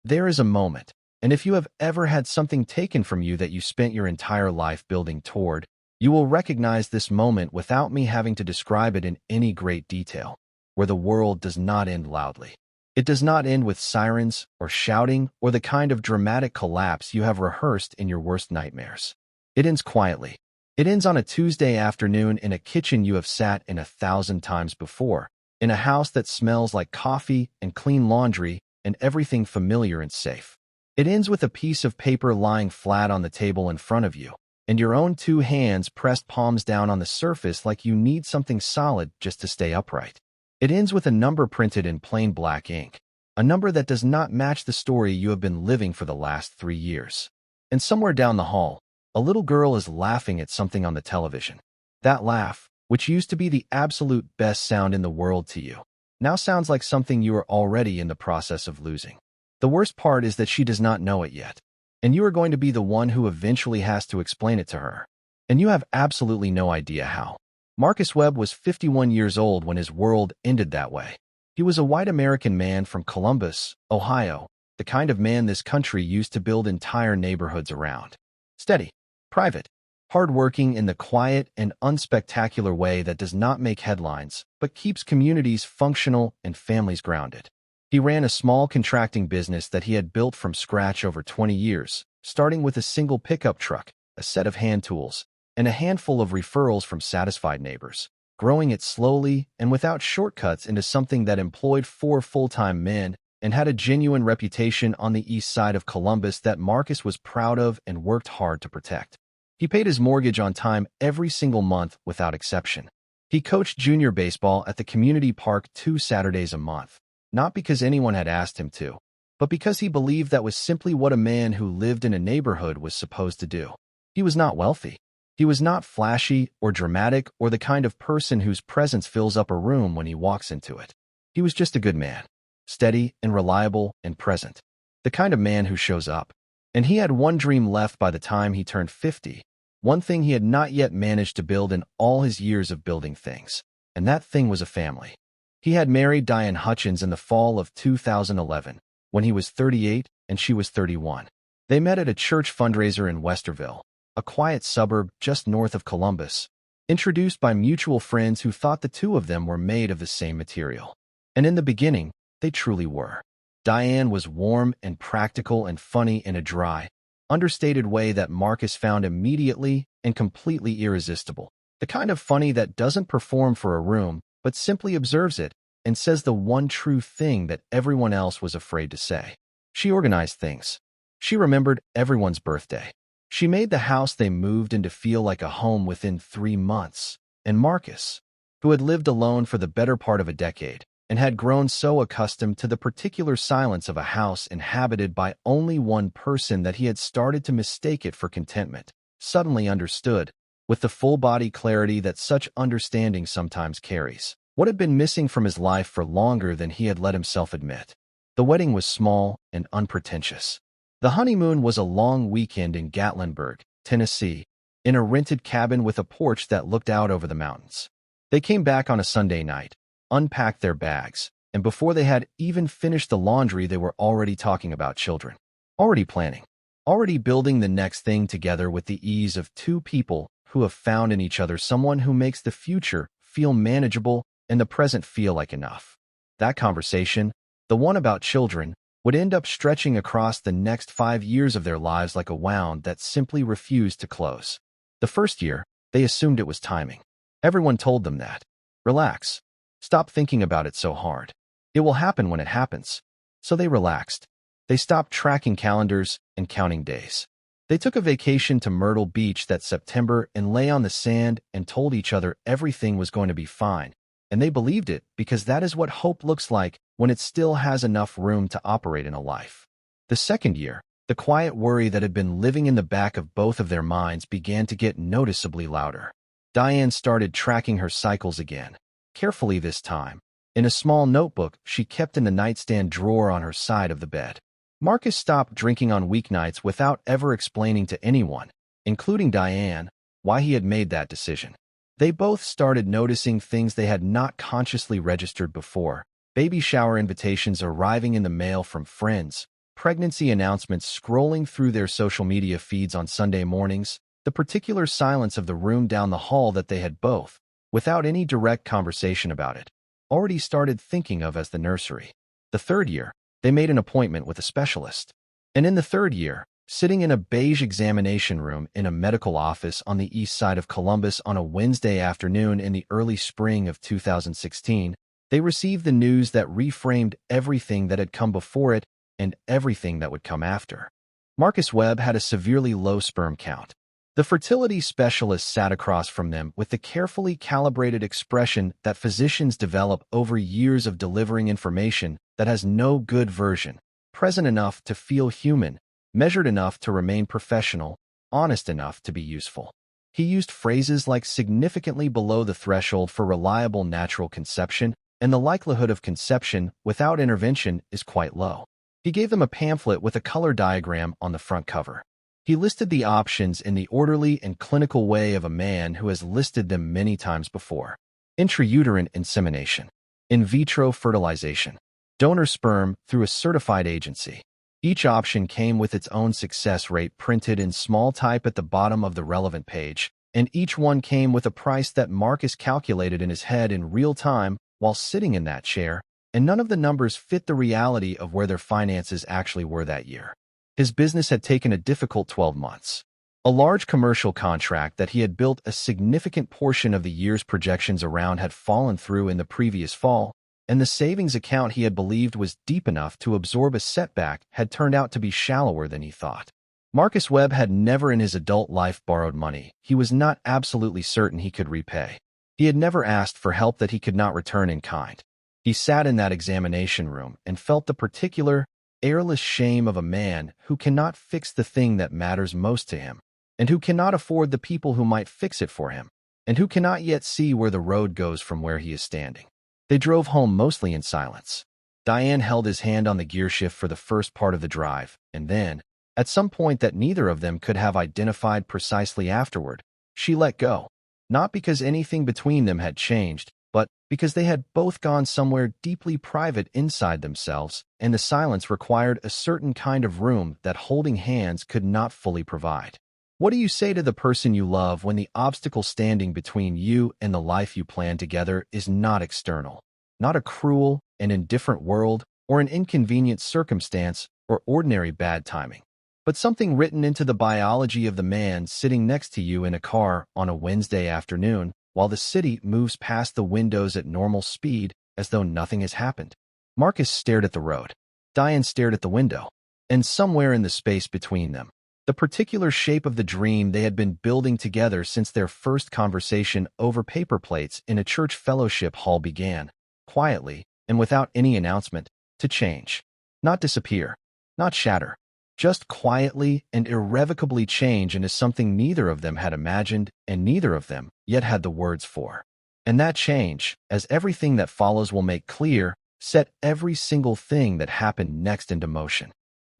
There is a moment, and if you have ever had something taken from you that you spent your entire life building toward, you will recognize this moment without me having to describe it in any great detail, where the world does not end loudly. It does not end with sirens or shouting or the kind of dramatic collapse you have rehearsed in your worst nightmares. It ends quietly. It ends on a Tuesday afternoon in a kitchen you have sat in 1,000 times before, in a house that smells like coffee and clean laundry and everything familiar and safe. It ends with a piece of paper lying flat on the table in front of you, and your own two hands pressed palms down on the surface like you need something solid just to stay upright. It ends with a number printed in plain black ink, a number that does not match the story you have been living for the last 3 years. And somewhere down the hall, a little girl is laughing at something on the television. That laugh, which used to be the absolute best sound in the world to you, now sounds like something you are already in the process of losing. The worst part is that she does not know it yet, and you are going to be the one who eventually has to explain it to her. And you have absolutely no idea how. Marcus Webb was 51 years old when his world ended that way. He was a white American man from Columbus, Ohio, the kind of man this country used to build entire neighborhoods around. Steady, private, hardworking in the quiet and unspectacular way that does not make headlines, but keeps communities functional and families grounded. He ran a small contracting business that he had built from scratch over 20 years, starting with a single pickup truck, a set of hand tools, and a handful of referrals from satisfied neighbors, growing it slowly and without shortcuts into something that employed 4 full-time men and had a genuine reputation on the east side of Columbus that Marcus was proud of and worked hard to protect. He paid his mortgage on time every single month without exception. He coached junior baseball at the community park 2 Saturdays a month, not because anyone had asked him to, but because he believed that was simply what a man who lived in a neighborhood was supposed to do. He was not wealthy. He was not flashy or dramatic or the kind of person whose presence fills up a room when he walks into it. He was just a good man, steady and reliable and present, the kind of man who shows up. And he had one dream left by the time he turned 50, one thing he had not yet managed to build in all his years of building things, and that thing was a family. He had married Diane Hutchins in the fall of 2011, when he was 38 and she was 31. They met at a church fundraiser in Westerville, a quiet suburb just north of Columbus, introduced by mutual friends who thought the two of them were made of the same material. And in the beginning, they truly were. Diane was warm and practical and funny in a dry, understated way that Marcus found immediately and completely irresistible. The kind of funny that doesn't perform for a room, but simply observes it and says the one true thing that everyone else was afraid to say. She organized things. She remembered everyone's birthday. She made the house they moved into feel like a home within 3 months. And Marcus, who had lived alone for the better part of a decade, and had grown so accustomed to the particular silence of a house inhabited by only one person that he had started to mistake it for contentment, suddenly understood, with the full-body clarity that such understanding sometimes carries, what had been missing from his life for longer than he had let himself admit. The wedding was small and unpretentious. The honeymoon was a long weekend in Gatlinburg, Tennessee, in a rented cabin with a porch that looked out over the mountains. They came back on a Sunday night, unpacked their bags, and before they had even finished the laundry, they were already talking about children, already planning, already building the next thing together with the ease of two people who have found in each other someone who makes the future feel manageable and the present feel like enough. That conversation, the one about children, would end up stretching across the next 5 years of their lives like a wound that simply refused to close. The first year, they assumed it was timing. Everyone told them that. Relax. Stop thinking about it so hard. It will happen when it happens. So they relaxed. They stopped tracking calendars and counting days. They took a vacation to Myrtle Beach that September and lay on the sand and told each other everything was going to be fine. And they believed it because that is what hope looks like when it still has enough room to operate in a life. The second year, the quiet worry that had been living in the back of both of their minds began to get noticeably louder. Diane started tracking her cycles again. Carefully this time, in a small notebook she kept in the nightstand drawer on her side of the bed. Marcus stopped drinking on weeknights without ever explaining to anyone, including Diane, why he had made that decision. They both started noticing things they had not consciously registered before: baby shower invitations arriving in the mail from friends, pregnancy announcements scrolling through their social media feeds on Sunday mornings, the particular silence of the room down the hall that they had both, without any direct conversation about it, already started thinking of as the nursery. The third year, they made an appointment with a specialist. And in the third year, sitting in a beige examination room in a medical office on the east side of Columbus on a Wednesday afternoon in the early spring of 2016, they received the news that reframed everything that had come before it and everything that would come after. Marcus Webb had a severely low sperm count. The fertility specialist sat across from them with the carefully calibrated expression that physicians develop over years of delivering information that has no good version, present enough to feel human, measured enough to remain professional, honest enough to be useful. He used phrases like significantly below the threshold for reliable natural conception, and the likelihood of conception without intervention is quite low. He gave them a pamphlet with a color diagram on the front cover. He listed the options in the orderly and clinical way of a man who has listed them many times before. Intrauterine insemination, in vitro fertilization, donor sperm through a certified agency. Each option came with its own success rate printed in small type at the bottom of the relevant page, and each one came with a price that Marcus calculated in his head in real time while sitting in that chair, and none of the numbers fit the reality of where their finances actually were that year. His business had taken a difficult 12 months. A large commercial contract that he had built a significant portion of the year's projections around had fallen through in the previous fall, and the savings account he had believed was deep enough to absorb a setback had turned out to be shallower than he thought. Marcus Webb had never in his adult life borrowed money he was not absolutely certain he could repay. He had never asked for help that he could not return in kind. He sat in that examination room and felt the particular, airless shame of a man who cannot fix the thing that matters most to him, and who cannot afford the people who might fix it for him, and who cannot yet see where the road goes from where he is standing. They drove home mostly in silence. Diane held his hand on the gearshift for the first part of the drive, and then, at some point that neither of them could have identified precisely afterward, she let go. Not because anything between them had changed, but because they had both gone somewhere deeply private inside themselves, and the silence required a certain kind of room that holding hands could not fully provide. What do you say to the person you love when the obstacle standing between you and the life you plan together is not external, not a cruel and indifferent world or an inconvenient circumstance or ordinary bad timing, but something written into the biology of the man sitting next to you in a car on a Wednesday afternoon while the city moves past the windows at normal speed as though nothing has happened? Marcus stared at the road. Diane stared at the window. And somewhere in the space between them, the particular shape of the dream they had been building together since their first conversation over paper plates in a church fellowship hall began, quietly and without any announcement, to change. Not disappear, not shatter, just quietly and irrevocably change into something neither of them had imagined and neither of them yet had the words for. And that change, as everything that follows will make clear, set every single thing that happened next into motion.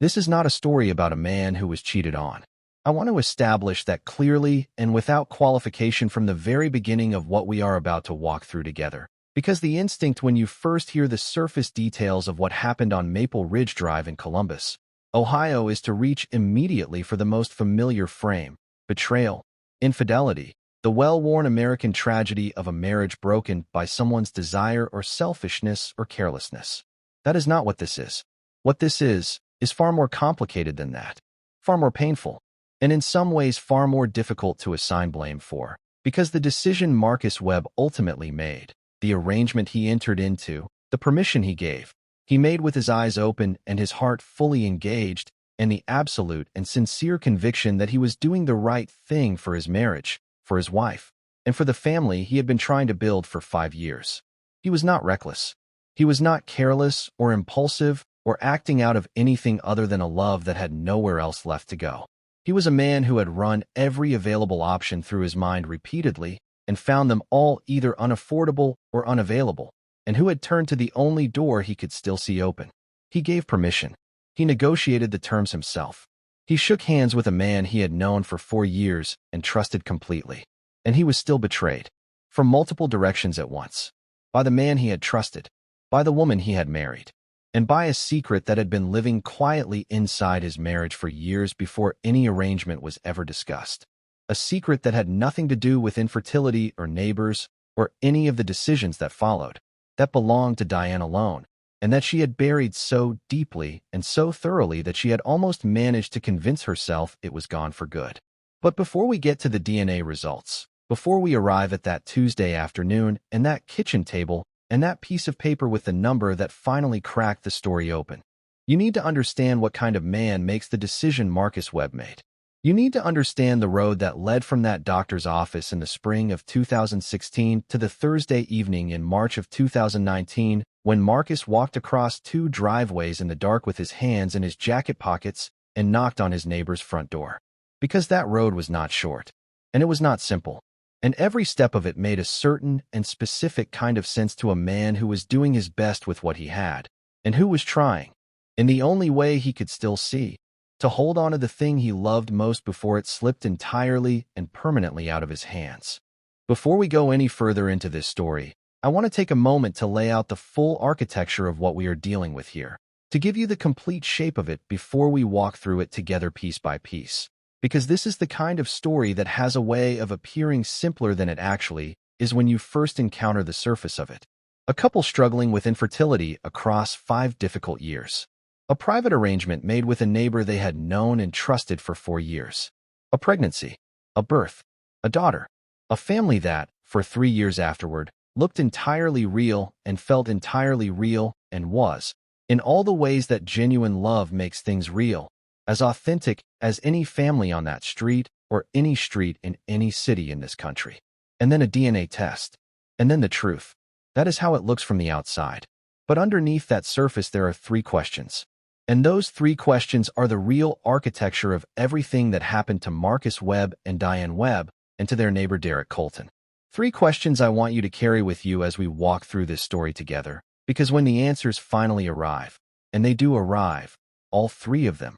This is not a story about a man who was cheated on. I want to establish that clearly and without qualification from the very beginning of what we are about to walk through together, because the instinct when you first hear the surface details of what happened on Maple Ridge Drive in Columbus, Ohio, is to reach immediately for the most familiar frame: betrayal, infidelity, the well-worn American tragedy of a marriage broken by someone's desire or selfishness or carelessness. That is not what this is. What this is far more complicated than that, far more painful, and in some ways far more difficult to assign blame for, because the decision Marcus Webb ultimately made, the arrangement he entered into, the permission he gave, he made with his eyes open and his heart fully engaged, and the absolute and sincere conviction that he was doing the right thing for his marriage, for his wife, and for the family he had been trying to build for 5 years. He was not reckless. He was not careless or impulsive or acting out of anything other than a love that had nowhere else left to go. He was a man who had run every available option through his mind repeatedly and found them all either unaffordable or unavailable, and who had turned to the only door he could still see open. He gave permission. He negotiated the terms himself. He shook hands with a man he had known for 4 years and trusted completely. And he was still betrayed, from multiple directions at once. By the man he had trusted, by the woman he had married. and by a secret that had been living quietly inside his marriage for years before any arrangement was ever discussed. A secret that had nothing to do with infertility or neighbors or any of the decisions that followed, that belonged to Diane alone, and that she had buried so deeply and so thoroughly that she had almost managed to convince herself it was gone for good. But before we get to the DNA results, before we arrive at that Tuesday afternoon and that kitchen table and that piece of paper with the number that finally cracked the story open, you need to understand what kind of man makes the decision Marcus Webb made. You need to understand the road that led from that doctor's office in the spring of 2016 to the Thursday evening in March of 2019 when Marcus walked across 2 driveways in the dark with his hands in his jacket pockets and knocked on his neighbor's front door. Because that road was not short, and it was not simple, and every step of it made a certain and specific kind of sense to a man who was doing his best with what he had, and who was trying, in the only way he could still see, to hold on to the thing he loved most before it slipped entirely and permanently out of his hands. Before we go any further into this story, I want to take a moment to lay out the full architecture of what we are dealing with here, to give you the complete shape of it before we walk through it together piece by piece. Because this is the kind of story that has a way of appearing simpler than it actually is when you first encounter the surface of it. A couple struggling with infertility across 5 difficult years. A private arrangement made with a neighbor they had known and trusted for 4 years. A pregnancy. A birth. A daughter. A family that, for 3 years afterward, looked entirely real and felt entirely real and was, in all the ways that genuine love makes things real, as authentic as any family on that street or any street in any city in this country. And then a DNA test. And then the truth. That is how it looks from the outside. But underneath that surface there are 3 questions. And those 3 questions are the real architecture of everything that happened to Marcus Webb and Diane Webb and to their neighbor Derek Colton. 3 questions I want you to carry with you as we walk through this story together, because when the answers finally arrive, and they do arrive, all 3 of them,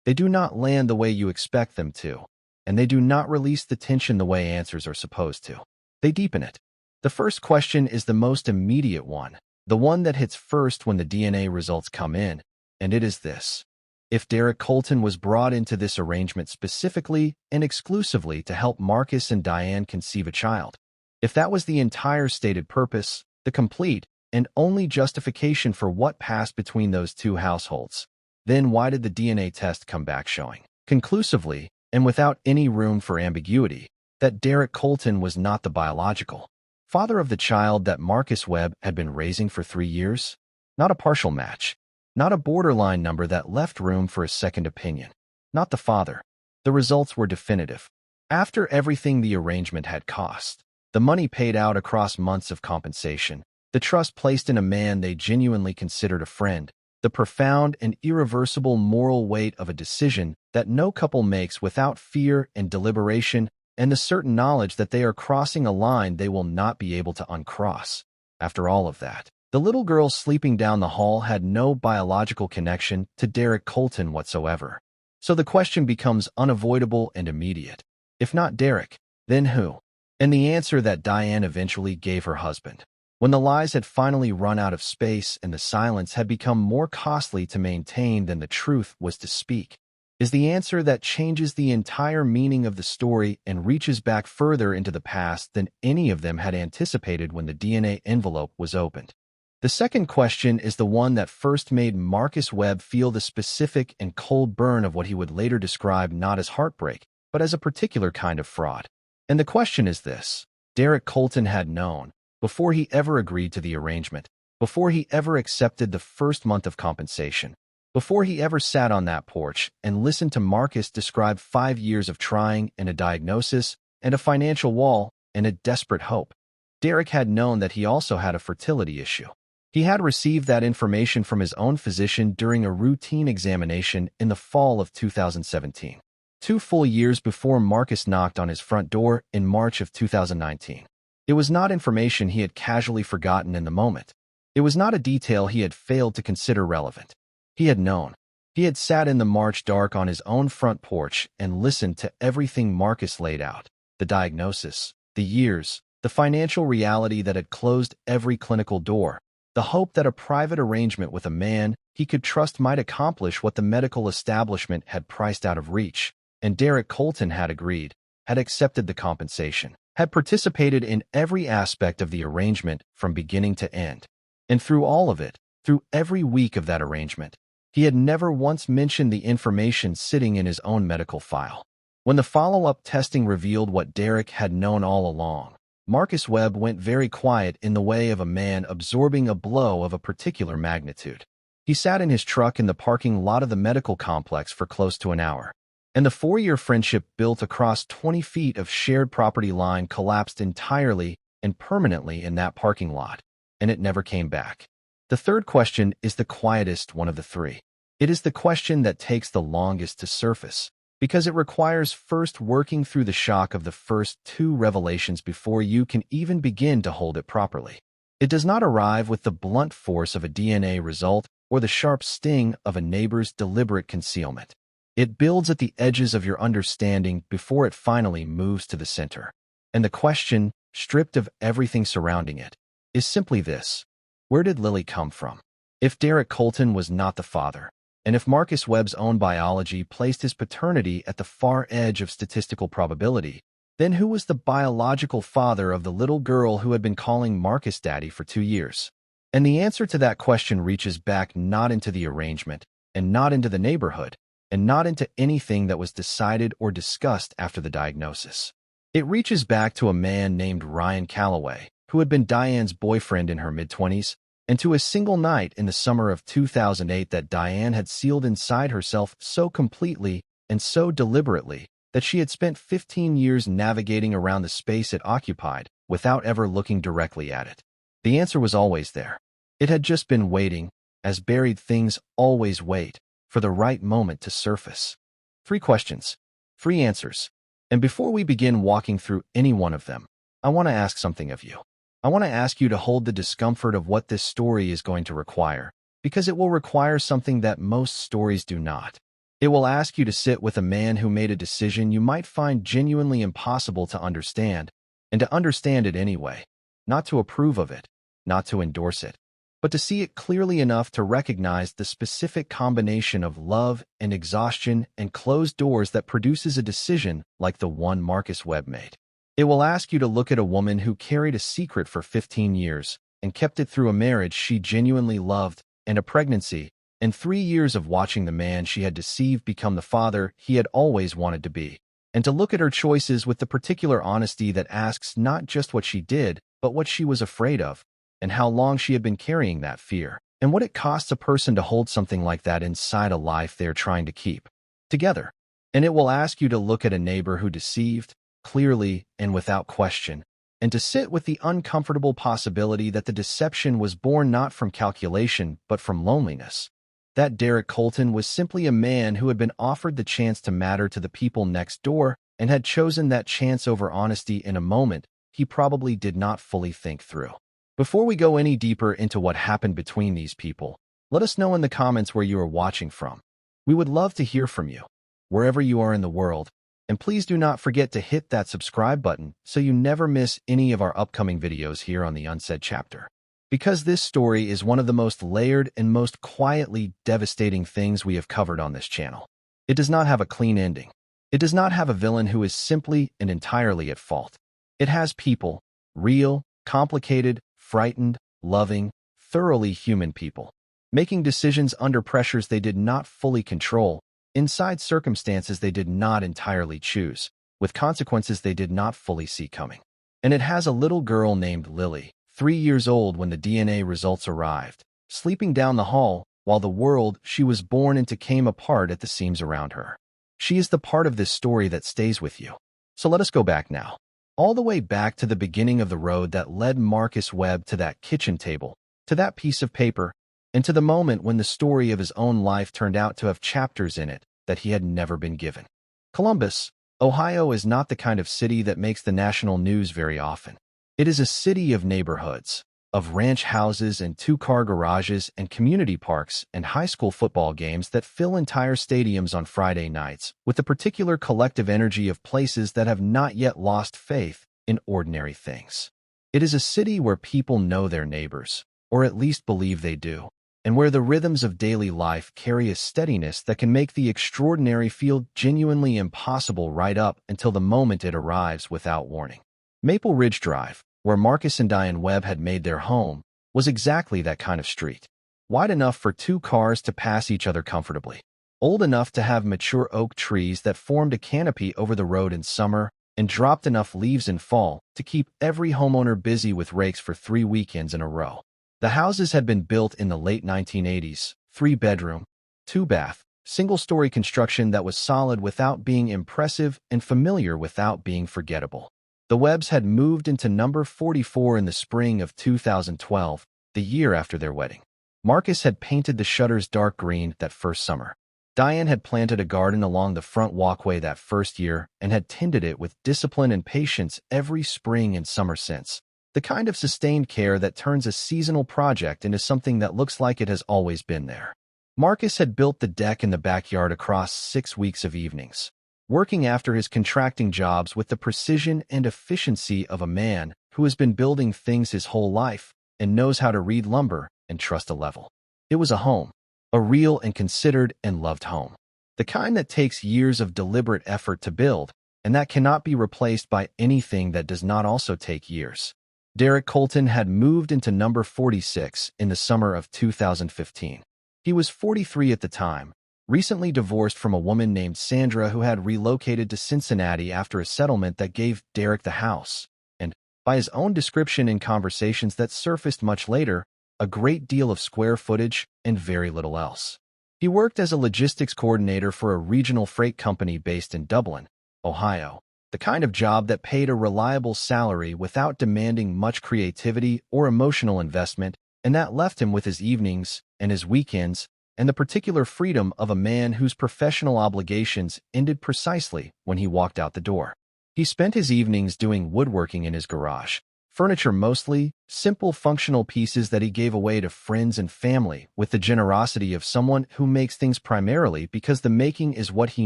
they do not land the way you expect them to, and they do not release the tension the way answers are supposed to. They deepen it. The first question is the most immediate one, the one that hits first when the DNA results come in, and it is this. If Derek Colton was brought into this arrangement specifically and exclusively to help Marcus and Diane conceive a child, if that was the entire stated purpose, the complete and only justification for what passed between those 2 households, then why did the DNA test come back showing, conclusively and without any room for ambiguity, that Derek Colton was not the biological father of the child that Marcus Webb had been raising for 3 years? Not a partial match, not a borderline number that left room for a second opinion, not the father. The results were definitive. After everything the arrangement had cost, the money paid out across months of compensation, the trust placed in a man they genuinely considered a friend, the profound and irreversible moral weight of a decision that no couple makes without fear and deliberation, and the certain knowledge that they are crossing a line they will not be able to uncross. After all of that, the little girl sleeping down the hall had no biological connection to Derek Colton whatsoever. So the question becomes unavoidable and immediate. If not Derek, then who? And the answer that Diane eventually gave her husband, when the lies had finally run out of space and the silence had become more costly to maintain than the truth was to speak, is the answer that changes the entire meaning of the story and reaches back further into the past than any of them had anticipated when the DNA envelope was opened. The second question is the one that first made Marcus Webb feel the specific and cold burn of what he would later describe not as heartbreak, but as a particular kind of fraud. And the question is this. Derek Colton had known, before he ever agreed to the arrangement, before he ever accepted the first month of compensation, before he ever sat on that porch and listened to Marcus describe 5 years of trying and a diagnosis and a financial wall and a desperate hope, Derek had known that he also had a fertility issue. He had received that information from his own physician during a routine examination in the fall of 2017, 2 full years before Marcus knocked on his front door in March of 2019. It was not information he had casually forgotten in the moment. It was not a detail he had failed to consider relevant. He had known. He had sat in the March dark on his own front porch and listened to everything Marcus laid out, the diagnosis, the years, the financial reality that had closed every clinical door, the hope that a private arrangement with a man he could trust might accomplish what the medical establishment had priced out of reach, and Derek Colton had agreed, had accepted the compensation, had participated in every aspect of the arrangement from beginning to end. And through all of it, through every week of that arrangement, he had never once mentioned the information sitting in his own medical file. When the follow-up testing revealed what Derek had known all along, Marcus Webb went very quiet in the way of a man absorbing a blow of a particular magnitude. He sat in his truck in the parking lot of the medical complex for close to an hour, and the 4-year friendship built across 20 feet of shared property line collapsed entirely and permanently in that parking lot, and it never came back. The third question is the quietest one of the three. It is the question that takes the longest to surface, because it requires first working through the shock of the first two revelations before you can even begin to hold it properly. It does not arrive with the blunt force of a DNA result or the sharp sting of a neighbor's deliberate concealment. It builds at the edges of your understanding before it finally moves to the center. And the question, stripped of everything surrounding it, is simply this: where did Lily come from? If Derek Colton was not the father, and if Marcus Webb's own biology placed his paternity at the far edge of statistical probability, then who was the biological father of the little girl who had been calling Marcus Daddy for 2 years? And the answer to that question reaches back not into the arrangement, and not into the neighborhood, and not into anything that was decided or discussed after the diagnosis. It reaches back to a man named Ryan Calloway, who had been Diane's boyfriend in her mid-20s, and to a single night in the summer of 2008 that Diane had sealed inside herself so completely and so deliberately that she had spent 15 years navigating around the space it occupied without ever looking directly at it. The answer was always there. It had just been waiting, as buried things always wait, for the right moment to surface. 3 questions, 3 answers. And before we begin walking through any one of them, I want to ask something of you. I want to ask you to hold the discomfort of what this story is going to require, because it will require something that most stories do not. It will ask you to sit with a man who made a decision you might find genuinely impossible to understand, and to understand it anyway, not to approve of it, not to endorse it, but to see it clearly enough to recognize the specific combination of love and exhaustion and closed doors that produces a decision like the one Marcus Webb made. It will ask you to look at a woman who carried a secret for 15 years and kept it through a marriage she genuinely loved and a pregnancy and 3 years of watching the man she had deceived become the father he had always wanted to be, and to look at her choices with the particular honesty that asks not just what she did, but what she was afraid of, and how long she had been carrying that fear, and what it costs a person to hold something like that inside a life they are trying to keep together. And it will ask you to look at a neighbor who deceived, clearly and without question, and to sit with the uncomfortable possibility that the deception was born not from calculation but from loneliness. That Derek Colton was simply a man who had been offered the chance to matter to the people next door and had chosen that chance over honesty in a moment he probably did not fully think through. Before we go any deeper into what happened between these people, let us know in the comments where you are watching from. We would love to hear from you, wherever you are in the world. And please do not forget to hit that subscribe button so you never miss any of our upcoming videos here on the Unsaid Chapter. Because this story is one of the most layered and most quietly devastating things we have covered on this channel. It does not have a clean ending. It does not have a villain who is simply and entirely at fault. It has people, real, complicated, frightened, loving, thoroughly human people, making decisions under pressures they did not fully control, inside circumstances they did not entirely choose, with consequences they did not fully see coming. And it has a little girl named Lily, 3 years old when the DNA results arrived, sleeping down the hall while the world she was born into came apart at the seams around her. She is the part of this story that stays with you. So let us go back now, all the way back to the beginning of the road that led Marcus Webb to that kitchen table, to that piece of paper, and to the moment when the story of his own life turned out to have chapters in it that he had never been given. Columbus, Ohio is not the kind of city that makes the national news very often. It is a city of neighborhoods, of ranch houses and 2-car garages and community parks and high school football games that fill entire stadiums on Friday nights with the particular collective energy of places that have not yet lost faith in ordinary things. It is a city where people know their neighbors, or at least believe they do, and where the rhythms of daily life carry a steadiness that can make the extraordinary feel genuinely impossible right up until the moment it arrives without warning. Maple Ridge Drive, where Marcus and Diane Webb had made their home, was exactly that kind of street. Wide enough for two cars to pass each other comfortably. Old enough to have mature oak trees that formed a canopy over the road in summer and dropped enough leaves in fall to keep every homeowner busy with rakes for 3 weekends in a row. The houses had been built in the late 1980s, 3-bedroom, 2-bath, single-story construction that was solid without being impressive and familiar without being forgettable. The Webbs had moved into number 44 in the spring of 2012, the year after their wedding. Marcus had painted the shutters dark green that first summer. Diane had planted a garden along the front walkway that first year and had tended it with discipline and patience every spring and summer since. The kind of sustained care that turns a seasonal project into something that looks like it has always been there. Marcus had built the deck in the backyard across 6 weeks of evenings, working after his contracting jobs with the precision and efficiency of a man who has been building things his whole life and knows how to read lumber and trust a level. It was a home. A real and considered and loved home. The kind that takes years of deliberate effort to build, and that cannot be replaced by anything that does not also take years. Derek Colton had moved into number 46 in the summer of 2015. He was 43 at the time, recently divorced from a woman named Sandra who had relocated to Cincinnati after a settlement that gave Derek the house, and, by his own description in conversations that surfaced much later, a great deal of square footage and very little else. He worked as a logistics coordinator for a regional freight company based in Dublin, Ohio, the kind of job that paid a reliable salary without demanding much creativity or emotional investment, and that left him with his evenings and his weekends and the particular freedom of a man whose professional obligations ended precisely when he walked out the door. He spent his evenings doing woodworking in his garage, furniture mostly, simple functional pieces that he gave away to friends and family with the generosity of someone who makes things primarily because the making is what he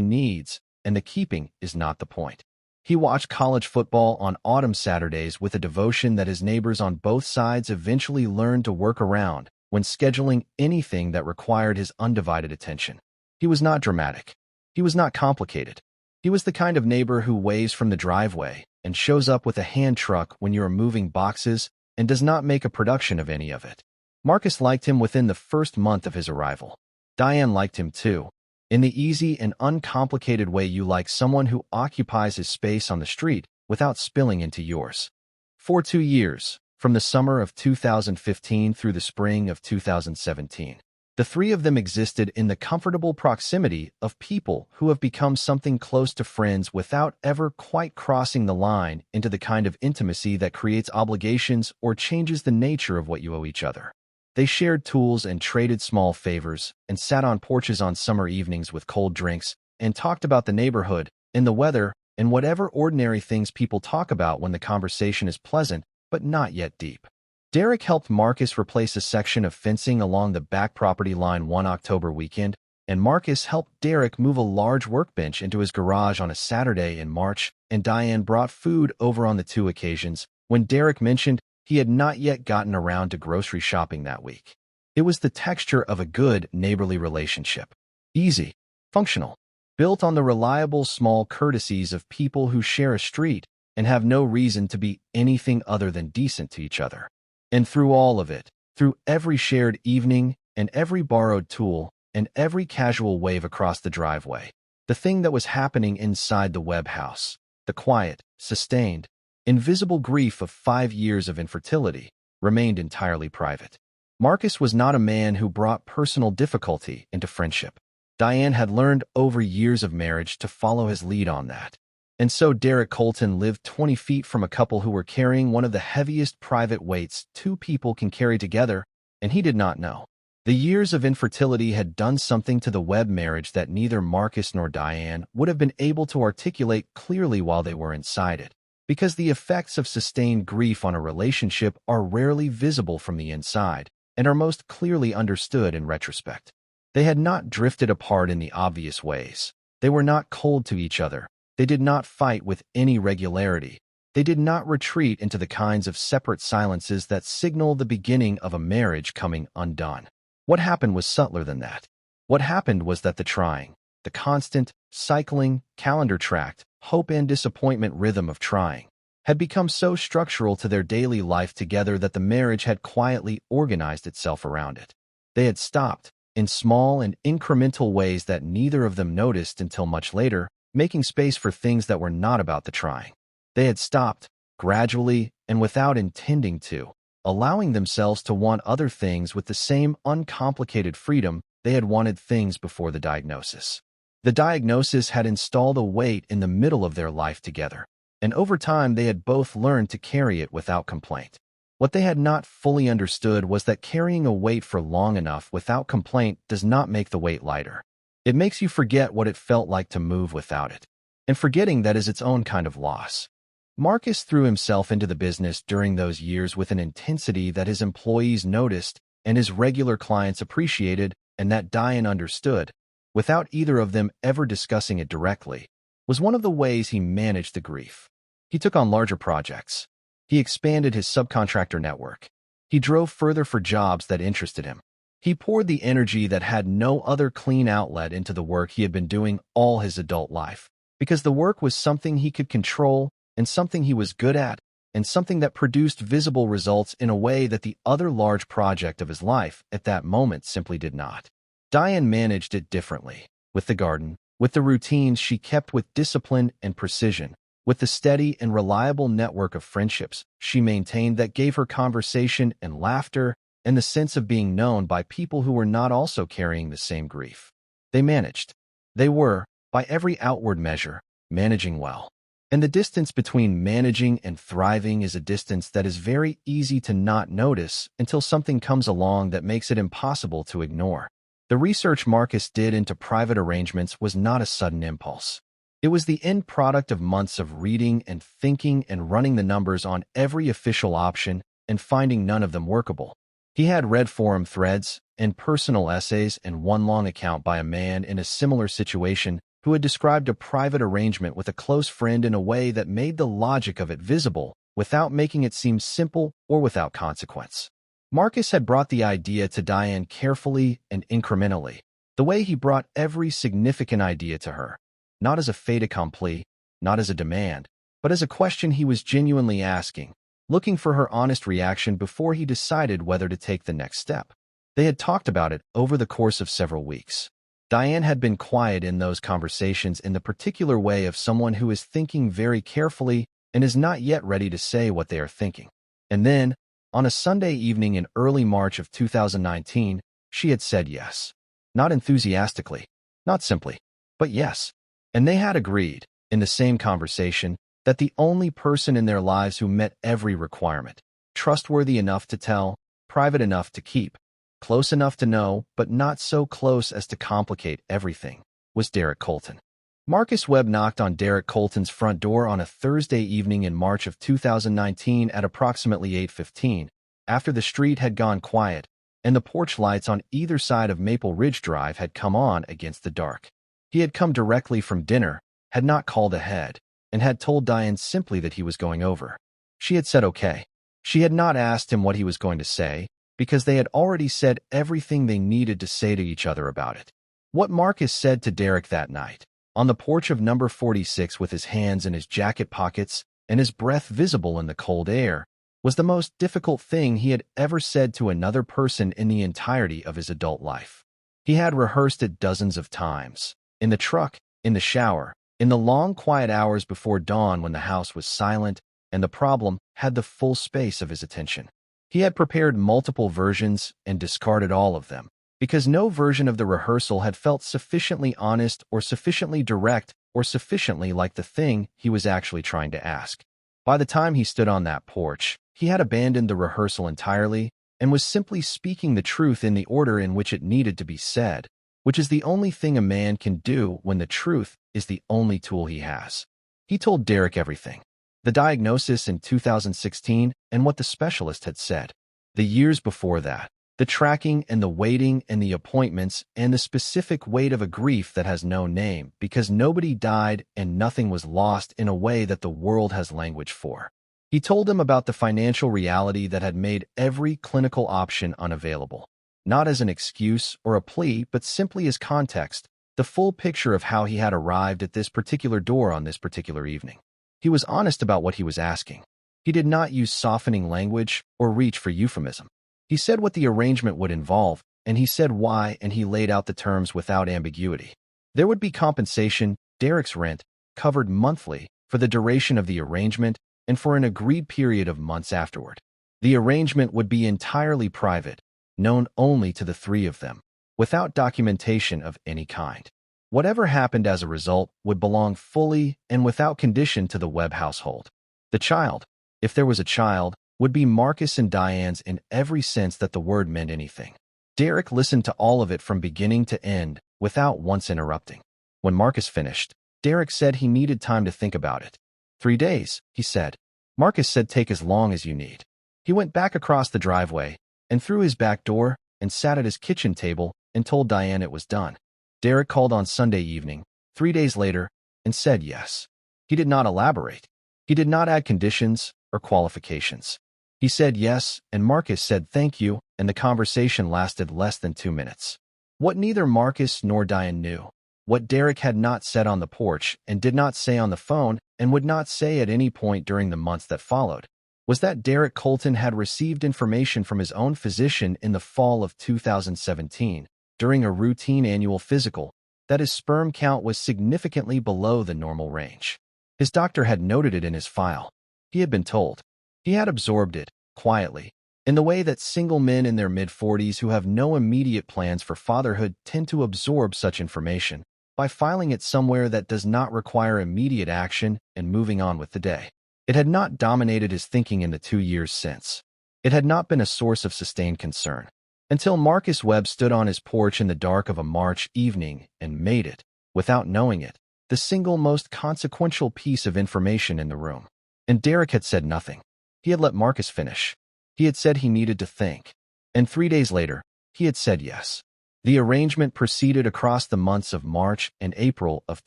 needs and the keeping is not the point. He watched college football on autumn Saturdays with a devotion that his neighbors on both sides eventually learned to work around when scheduling anything that required his undivided attention. He was not dramatic. He was not complicated. He was the kind of neighbor who waves from the driveway and shows up with a hand truck when you are moving boxes and does not make a production of any of it. Marcus liked him within the first month of his arrival. Diane liked him too, in the easy and uncomplicated way you like someone who occupies his space on the street without spilling into yours. For 2 years, from the summer of 2015 through the spring of 2017, the three of them existed in the comfortable proximity of people who have become something close to friends without ever quite crossing the line into the kind of intimacy that creates obligations or changes the nature of what you owe each other. They shared tools and traded small favors and sat on porches on summer evenings with cold drinks and talked about the neighborhood and the weather and whatever ordinary things people talk about when the conversation is pleasant but not yet deep. Derek helped Marcus replace a section of fencing along the back property line one October weekend, and Marcus helped Derek move a large workbench into his garage on a Saturday in March, and Diane brought food over on the 2 occasions when Derek mentioned he had not yet gotten around to grocery shopping that week. It was the texture of a good neighborly relationship. Easy, functional, built on the reliable small courtesies of people who share a street and have no reason to be anything other than decent to each other. And through all of it, through every shared evening and every borrowed tool and every casual wave across the driveway, the thing that was happening inside the Webb house, the quiet, sustained, invisible grief of 5 years of infertility, remained entirely private. Marcus was not a man who brought personal difficulty into friendship. Diane had learned over years of marriage to follow his lead on that. And so Derek Colton lived 20 feet from a couple who were carrying one of the heaviest private weights 2 people can carry together, and he did not know. The years of infertility had done something to the Webb marriage that neither Marcus nor Diane would have been able to articulate clearly while they were inside it, because the effects of sustained grief on a relationship are rarely visible from the inside and are most clearly understood in retrospect. They had not drifted apart in the obvious ways. They were not cold to each other. They did not fight with any regularity, They did not retreat into the kinds of separate silences that signal the beginning of a marriage coming undone. What happened was subtler than that. What happened was that the trying, the constant, cycling, calendar-tracked, hope and disappointment rhythm of trying, had become so structural to their daily life together that the marriage had quietly organized itself around it. They had stopped, in small and incremental ways that neither of them noticed until much later, making space for things that were not about the trying. They had stopped, gradually and without intending to, allowing themselves to want other things with the same uncomplicated freedom they had wanted things before the diagnosis. The diagnosis had installed a weight in the middle of their life together, and over time they had both learned to carry it without complaint. What they had not fully understood was that carrying a weight for long enough without complaint does not make the weight lighter. It makes you forget what it felt like to move without it. And forgetting that is its own kind of loss. Marcus threw himself into the business during those years with an intensity that his employees noticed and his regular clients appreciated and that Diane understood, without either of them ever discussing it directly, was one of the ways he managed the grief. He took on larger projects. He expanded his subcontractor network. He drove further for jobs that interested him. He poured the energy that had no other clean outlet into the work he had been doing all his adult life, because the work was something he could control and something he was good at, and something that produced visible results in a way that the other large project of his life at that moment simply did not. Diane managed it differently, with the garden, with the routines she kept with discipline and precision, with the steady and reliable network of friendships she maintained that gave her conversation and laughter and the sense of being known by people who were not also carrying the same grief. They managed. They were, by every outward measure, managing well. And the distance between managing and thriving is a distance that is very easy to not notice until something comes along that makes it impossible to ignore. The research Marcus did into private arrangements was not a sudden impulse. It was the end product of months of reading and thinking and running the numbers on every official option and finding none of them workable. He had read forum threads and personal essays and one long account by a man in a similar situation who had described a private arrangement with a close friend in a way that made the logic of it visible without making it seem simple or without consequence. Marcus had brought the idea to Diane carefully and incrementally, the way he brought every significant idea to her, not as a fait accompli, not as a demand, but as a question he was genuinely asking, looking for her honest reaction before he decided whether to take the next step. They had talked about it over the course of several weeks. Diane had been quiet in those conversations in the particular way of someone who is thinking very carefully and is not yet ready to say what they are thinking. And then, on a Sunday evening in early March of 2019, she had said yes. Not enthusiastically, not simply, but yes. And they had agreed, in the same conversation, that the only person in their lives who met every requirement, trustworthy enough to tell, private enough to keep, close enough to know, but not so close as to complicate everything, was Derek Colton. Marcus Webb knocked on Derek Colton's front door on a Thursday evening in March of 2019 at approximately 8:15, after the street had gone quiet and the porch lights on either side of Maple Ridge Drive had come on against the dark. He had come directly from dinner, had not called ahead, and had told Diane simply that he was going over. She had said okay. She had not asked him what he was going to say, because they had already said everything they needed to say to each other about it. What Marcus said to Derek that night, on the porch of number 46 with his hands in his jacket pockets and his breath visible in the cold air, was the most difficult thing he had ever said to another person in the entirety of his adult life. He had rehearsed it dozens of times, in the truck, in the shower, in the long quiet hours before dawn when the house was silent and the problem had the full space of his attention. He had prepared multiple versions and discarded all of them, because no version of the rehearsal had felt sufficiently honest or sufficiently direct or sufficiently like the thing he was actually trying to ask. By the time he stood on that porch, he had abandoned the rehearsal entirely and was simply speaking the truth in the order in which it needed to be said, which is the only thing a man can do when the truth is the only tool he has. He told Derek everything. The diagnosis in 2016 and what the specialist had said. The years before that, The tracking and the waiting and the appointments and the specific weight of a grief that has no name because nobody died and nothing was lost in a way that the world has language for. He told him about the financial reality that had made every clinical option unavailable, not as an excuse or a plea, but simply as context, the full picture of how he had arrived at this particular door on this particular evening. He was honest about what he was asking. He did not use softening language or reach for euphemism. He said what the arrangement would involve, and he said why, and he laid out the terms without ambiguity. There would be compensation, Derek's rent, covered monthly for the duration of the arrangement and for an agreed period of months afterward. The arrangement would be entirely private, known only to the three of them, without documentation of any kind. Whatever happened as a result would belong fully and without condition to the Webb household. The child, if there was a child, would be Marcus and Diane's in every sense that the word meant anything. Derek listened to all of it from beginning to end without once interrupting. When Marcus finished, Derek said he needed time to think about it. 3 days, he said. Marcus said take as long as you need. He went back across the driveway and through his back door and sat at his kitchen table and told Diane it was done. Derek called on Sunday evening, 3 days later, and said yes. He did not elaborate. He did not add conditions or qualifications. He said yes, and Marcus said thank you, and the conversation lasted less than 2 minutes. What neither Marcus nor Diane knew, what Derek had not said on the porch and did not say on the phone and would not say at any point during the months that followed, was that Derek Colton had received information from his own physician in the fall of 2017, during a routine annual physical, that his sperm count was significantly below the normal range. His doctor had noted it in his file. He had been told. He had absorbed it, quietly, in the way that single men in their mid-40s who have no immediate plans for fatherhood tend to absorb such information, by filing it somewhere that does not require immediate action and moving on with the day. It had not dominated his thinking in the 2 years since. It had not been a source of sustained concern. Until Marcus Webb stood on his porch in the dark of a March evening and made it, without knowing it, the single most consequential piece of information in the room. And Derek had said nothing. He had let Marcus finish. He had said he needed to think. And 3 days later, he had said yes. The arrangement proceeded across the months of March and April of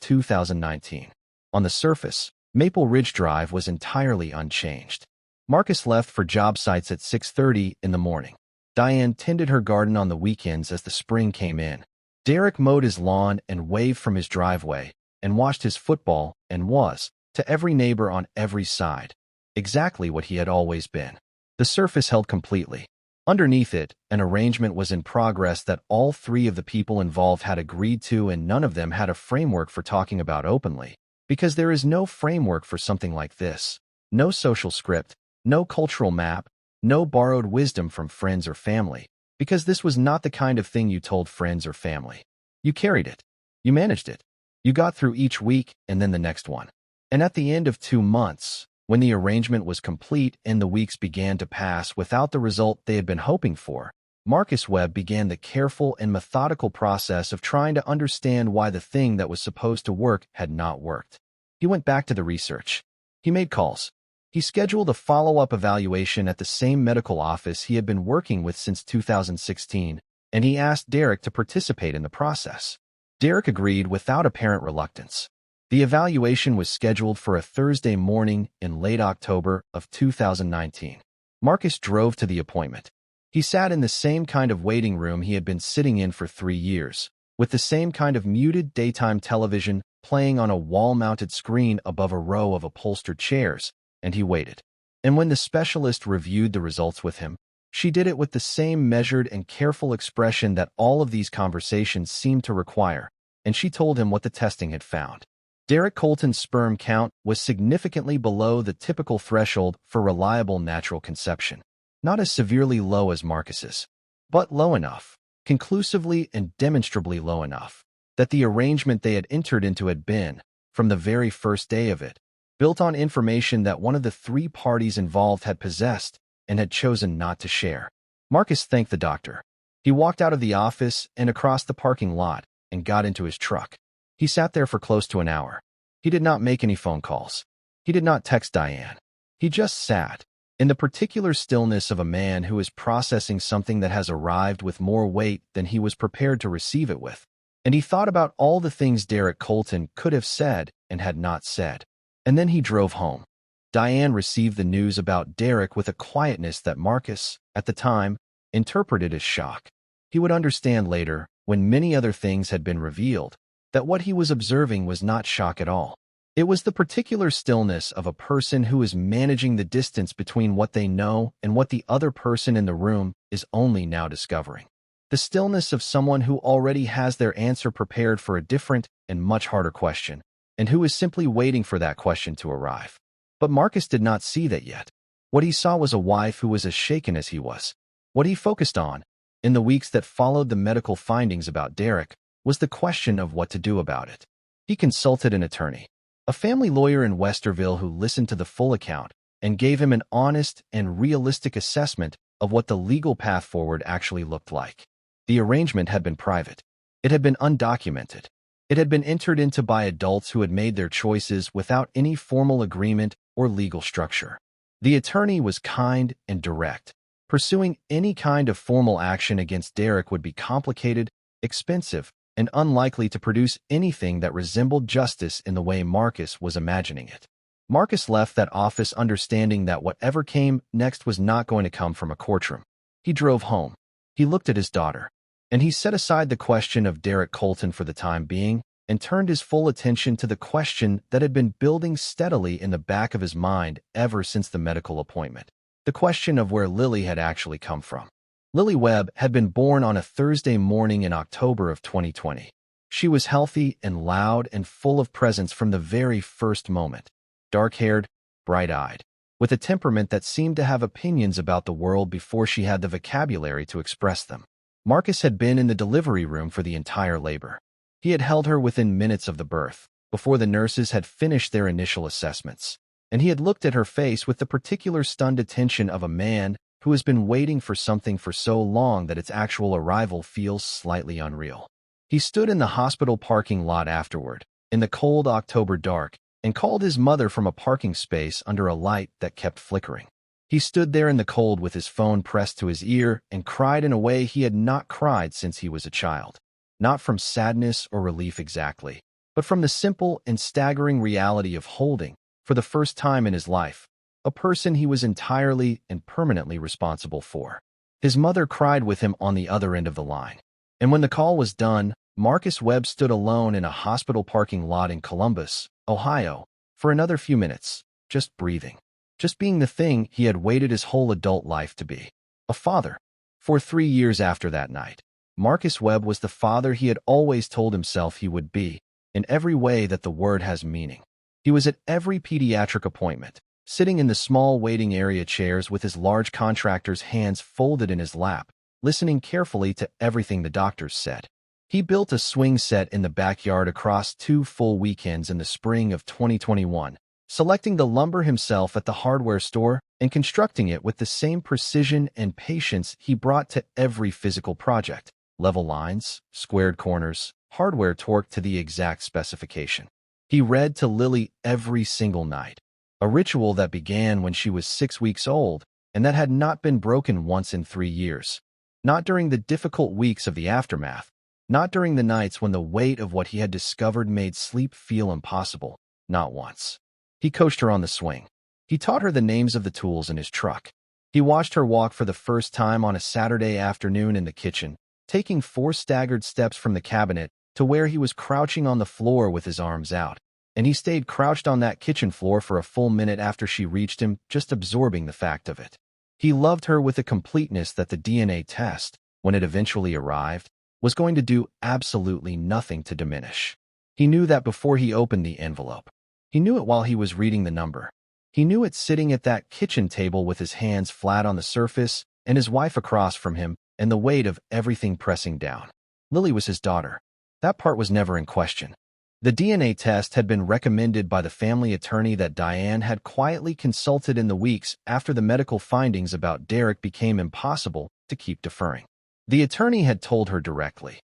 2019. On the surface, Maple Ridge Drive was entirely unchanged. Marcus left for job sites at 6:30 in the morning. Diane tended her garden on the weekends as the spring came in. Derek mowed his lawn and waved from his driveway and watched his football and was, to every neighbor on every side, exactly what he had always been. The surface held completely. Underneath it, an arrangement was in progress that all three of the people involved had agreed to, and none of them had a framework for talking about openly, because there is no framework for something like this. No social script, no cultural map, no borrowed wisdom from friends or family, because this was not the kind of thing you told friends or family. You carried it. You managed it. You got through each week and then the next one. And at the end of 2 months, when the arrangement was complete and the weeks began to pass without the result they had been hoping for, Marcus Webb began the careful and methodical process of trying to understand why the thing that was supposed to work had not worked. He went back to the research. He made calls. He scheduled a follow-up evaluation at the same medical office he had been working with since 2016, and he asked Derek to participate in the process. Derek agreed without apparent reluctance. The evaluation was scheduled for a Thursday morning in late October of 2019. Marcus drove to the appointment. He sat in the same kind of waiting room he had been sitting in for 3 years, with the same kind of muted daytime television playing on a wall-mounted screen above a row of upholstered chairs, and he waited. And when the specialist reviewed the results with him, she did it with the same measured and careful expression that all of these conversations seemed to require, and she told him what the testing had found. Derek Colton's sperm count was significantly below the typical threshold for reliable natural conception. Not as severely low as Marcus's, but low enough, conclusively and demonstrably low enough, that the arrangement they had entered into had been, from the very first day of it, built on information that one of the 3 parties involved had possessed and had chosen not to share. Marcus thanked the doctor. He walked out of the office and across the parking lot and got into his truck. He sat there for close to an hour. He did not make any phone calls. He did not text Diane. He just sat. in the particular stillness of a man who is processing something that has arrived with more weight than he was prepared to receive it with. And he thought about all the things Derek Colton could have said and had not said. And then he drove home. Diane received the news about Derek with a quietness that Marcus, at the time, interpreted as shock. He would understand later, when many other things had been revealed, that what he was observing was not shock at all. It was the particular stillness of a person who is managing the distance between what they know and what the other person in the room is only now discovering. The stillness of someone who already has their answer prepared for a different and much harder question, and who is simply waiting for that question to arrive. But Marcus did not see that yet. What he saw was a wife who was as shaken as he was. What he focused on, in the weeks that followed the medical findings about Derek, was the question of what to do about it. He consulted an attorney, a family lawyer in Westerville, who listened to the full account and gave him an honest and realistic assessment of what the legal path forward actually looked like. The arrangement had been private. It had been undocumented. It had been entered into by adults who had made their choices without any formal agreement or legal structure. The attorney was kind and direct. Pursuing any kind of formal action against Derek would be complicated, expensive, and unlikely to produce anything that resembled justice in the way Marcus was imagining it. Marcus left that office understanding that whatever came next was not going to come from a courtroom. He drove home. He looked at his daughter. And he set aside the question of Derek Colton for the time being and turned his full attention to the question that had been building steadily in the back of his mind ever since the medical appointment. The question of where Lily had actually come from. Lily Webb had been born on a Thursday morning in October of 2020. She was healthy and loud and full of presence from the very first moment. Dark-haired, bright-eyed, with a temperament that seemed to have opinions about the world before she had the vocabulary to express them. Marcus had been in the delivery room for the entire labor. He had held her within minutes of the birth, before the nurses had finished their initial assessments, and he had looked at her face with the particular stunned attention of a man who has been waiting for something for so long that its actual arrival feels slightly unreal. He stood in the hospital parking lot afterward, in the cold October dark, and called his mother from a parking space under a light that kept flickering. He stood there in the cold with his phone pressed to his ear and cried in a way he had not cried since he was a child. Not from sadness or relief exactly, but from the simple and staggering reality of holding, for the first time in his life, a person he was entirely and permanently responsible for. His mother cried with him on the other end of the line. And when the call was done, Marcus Webb stood alone in a hospital parking lot in Columbus, Ohio, for another few minutes, just breathing. Just being the thing he had waited his whole adult life to be. A father. For 3 years after that night, Marcus Webb was the father he had always told himself he would be, in every way that the word has meaning. He was at every pediatric appointment, sitting in the small waiting area chairs with his large contractor's hands folded in his lap, listening carefully to everything the doctors said. He built a swing set in the backyard across 2 full weekends in the spring of 2021, selecting the lumber himself at the hardware store and constructing it with the same precision and patience he brought to every physical project. Level lines, squared corners, hardware torqued to the exact specification. He read to Lily every single night, a ritual that began when she was 6 weeks old and that had not been broken once in 3 years. Not during the difficult weeks of the aftermath, not during the nights when the weight of what he had discovered made sleep feel impossible, not once. He coached her on the swing. He taught her the names of the tools in his truck. He watched her walk for the first time on a Saturday afternoon in the kitchen, taking 4 staggered steps from the cabinet to where he was crouching on the floor with his arms out. And he stayed crouched on that kitchen floor for a full minute after she reached him, just absorbing the fact of it. He loved her with a completeness that the DNA test, when it eventually arrived, was going to do absolutely nothing to diminish. He knew that before he opened the envelope. He knew it while he was reading the number. He knew it sitting at that kitchen table with his hands flat on the surface and his wife across from him and the weight of everything pressing down. Lily was his daughter. That part was never in question. The DNA test had been recommended by the family attorney that Diane had quietly consulted in the weeks after the medical findings about Derek became impossible to keep deferring. The attorney had told her directly,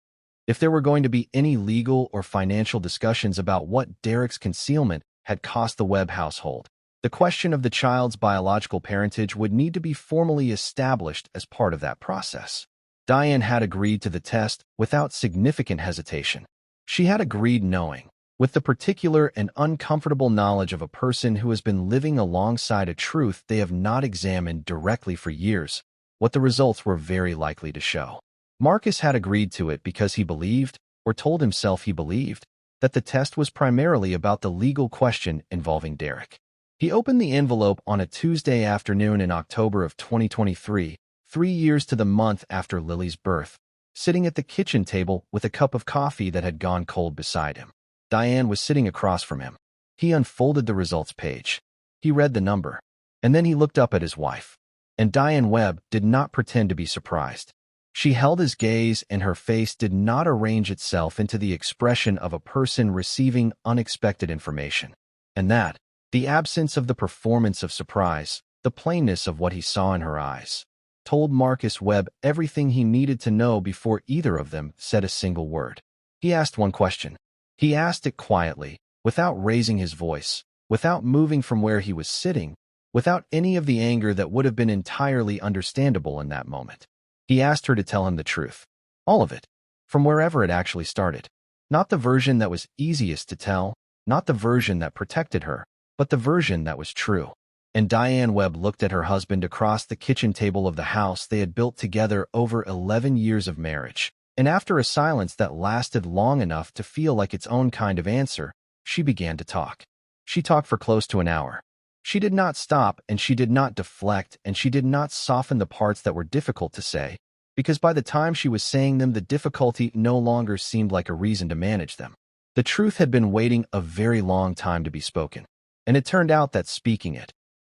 if there were going to be any legal or financial discussions about what Derek's concealment had cost the Webb household, The question of the child's biological parentage would need to be formally established as part of that process. Diane had agreed to the test without significant hesitation. She had agreed knowing, with the particular and uncomfortable knowledge of a person who has been living alongside a truth they have not examined directly for years, what the results were very likely to show. Marcus had agreed to it because he believed, or told himself he believed, that the test was primarily about the legal question involving Derek. He opened the envelope on a Tuesday afternoon in October of 2023, 3 years to the month after Lily's birth, sitting at the kitchen table with a cup of coffee that had gone cold beside him. Diane was sitting across from him. He unfolded the results page. He read the number, and then he looked up at his wife. And Diane Webb did not pretend to be surprised. She held his gaze, and her face did not arrange itself into the expression of a person receiving unexpected information. And that, the absence of the performance of surprise, the plainness of what he saw in her eyes, told Marcus Webb everything he needed to know before either of them said a single word. He asked one question. He asked it quietly, without raising his voice, without moving from where he was sitting, without any of the anger that would have been entirely understandable in that moment. He asked her to tell him the truth. All of it, from wherever it actually started. Not the version that was easiest to tell, not the version that protected her, but the version that was true. And Diane Webb looked at her husband across the kitchen table of the house they had built together over 11 years of marriage. And after a silence that lasted long enough to feel like its own kind of answer, she began to talk. She talked for close to an hour. She did not stop, and she did not deflect, and she did not soften the parts that were difficult to say, because by the time she was saying them, the difficulty no longer seemed like a reason to manage them. The truth had been waiting a very long time to be spoken, and it turned out that speaking it,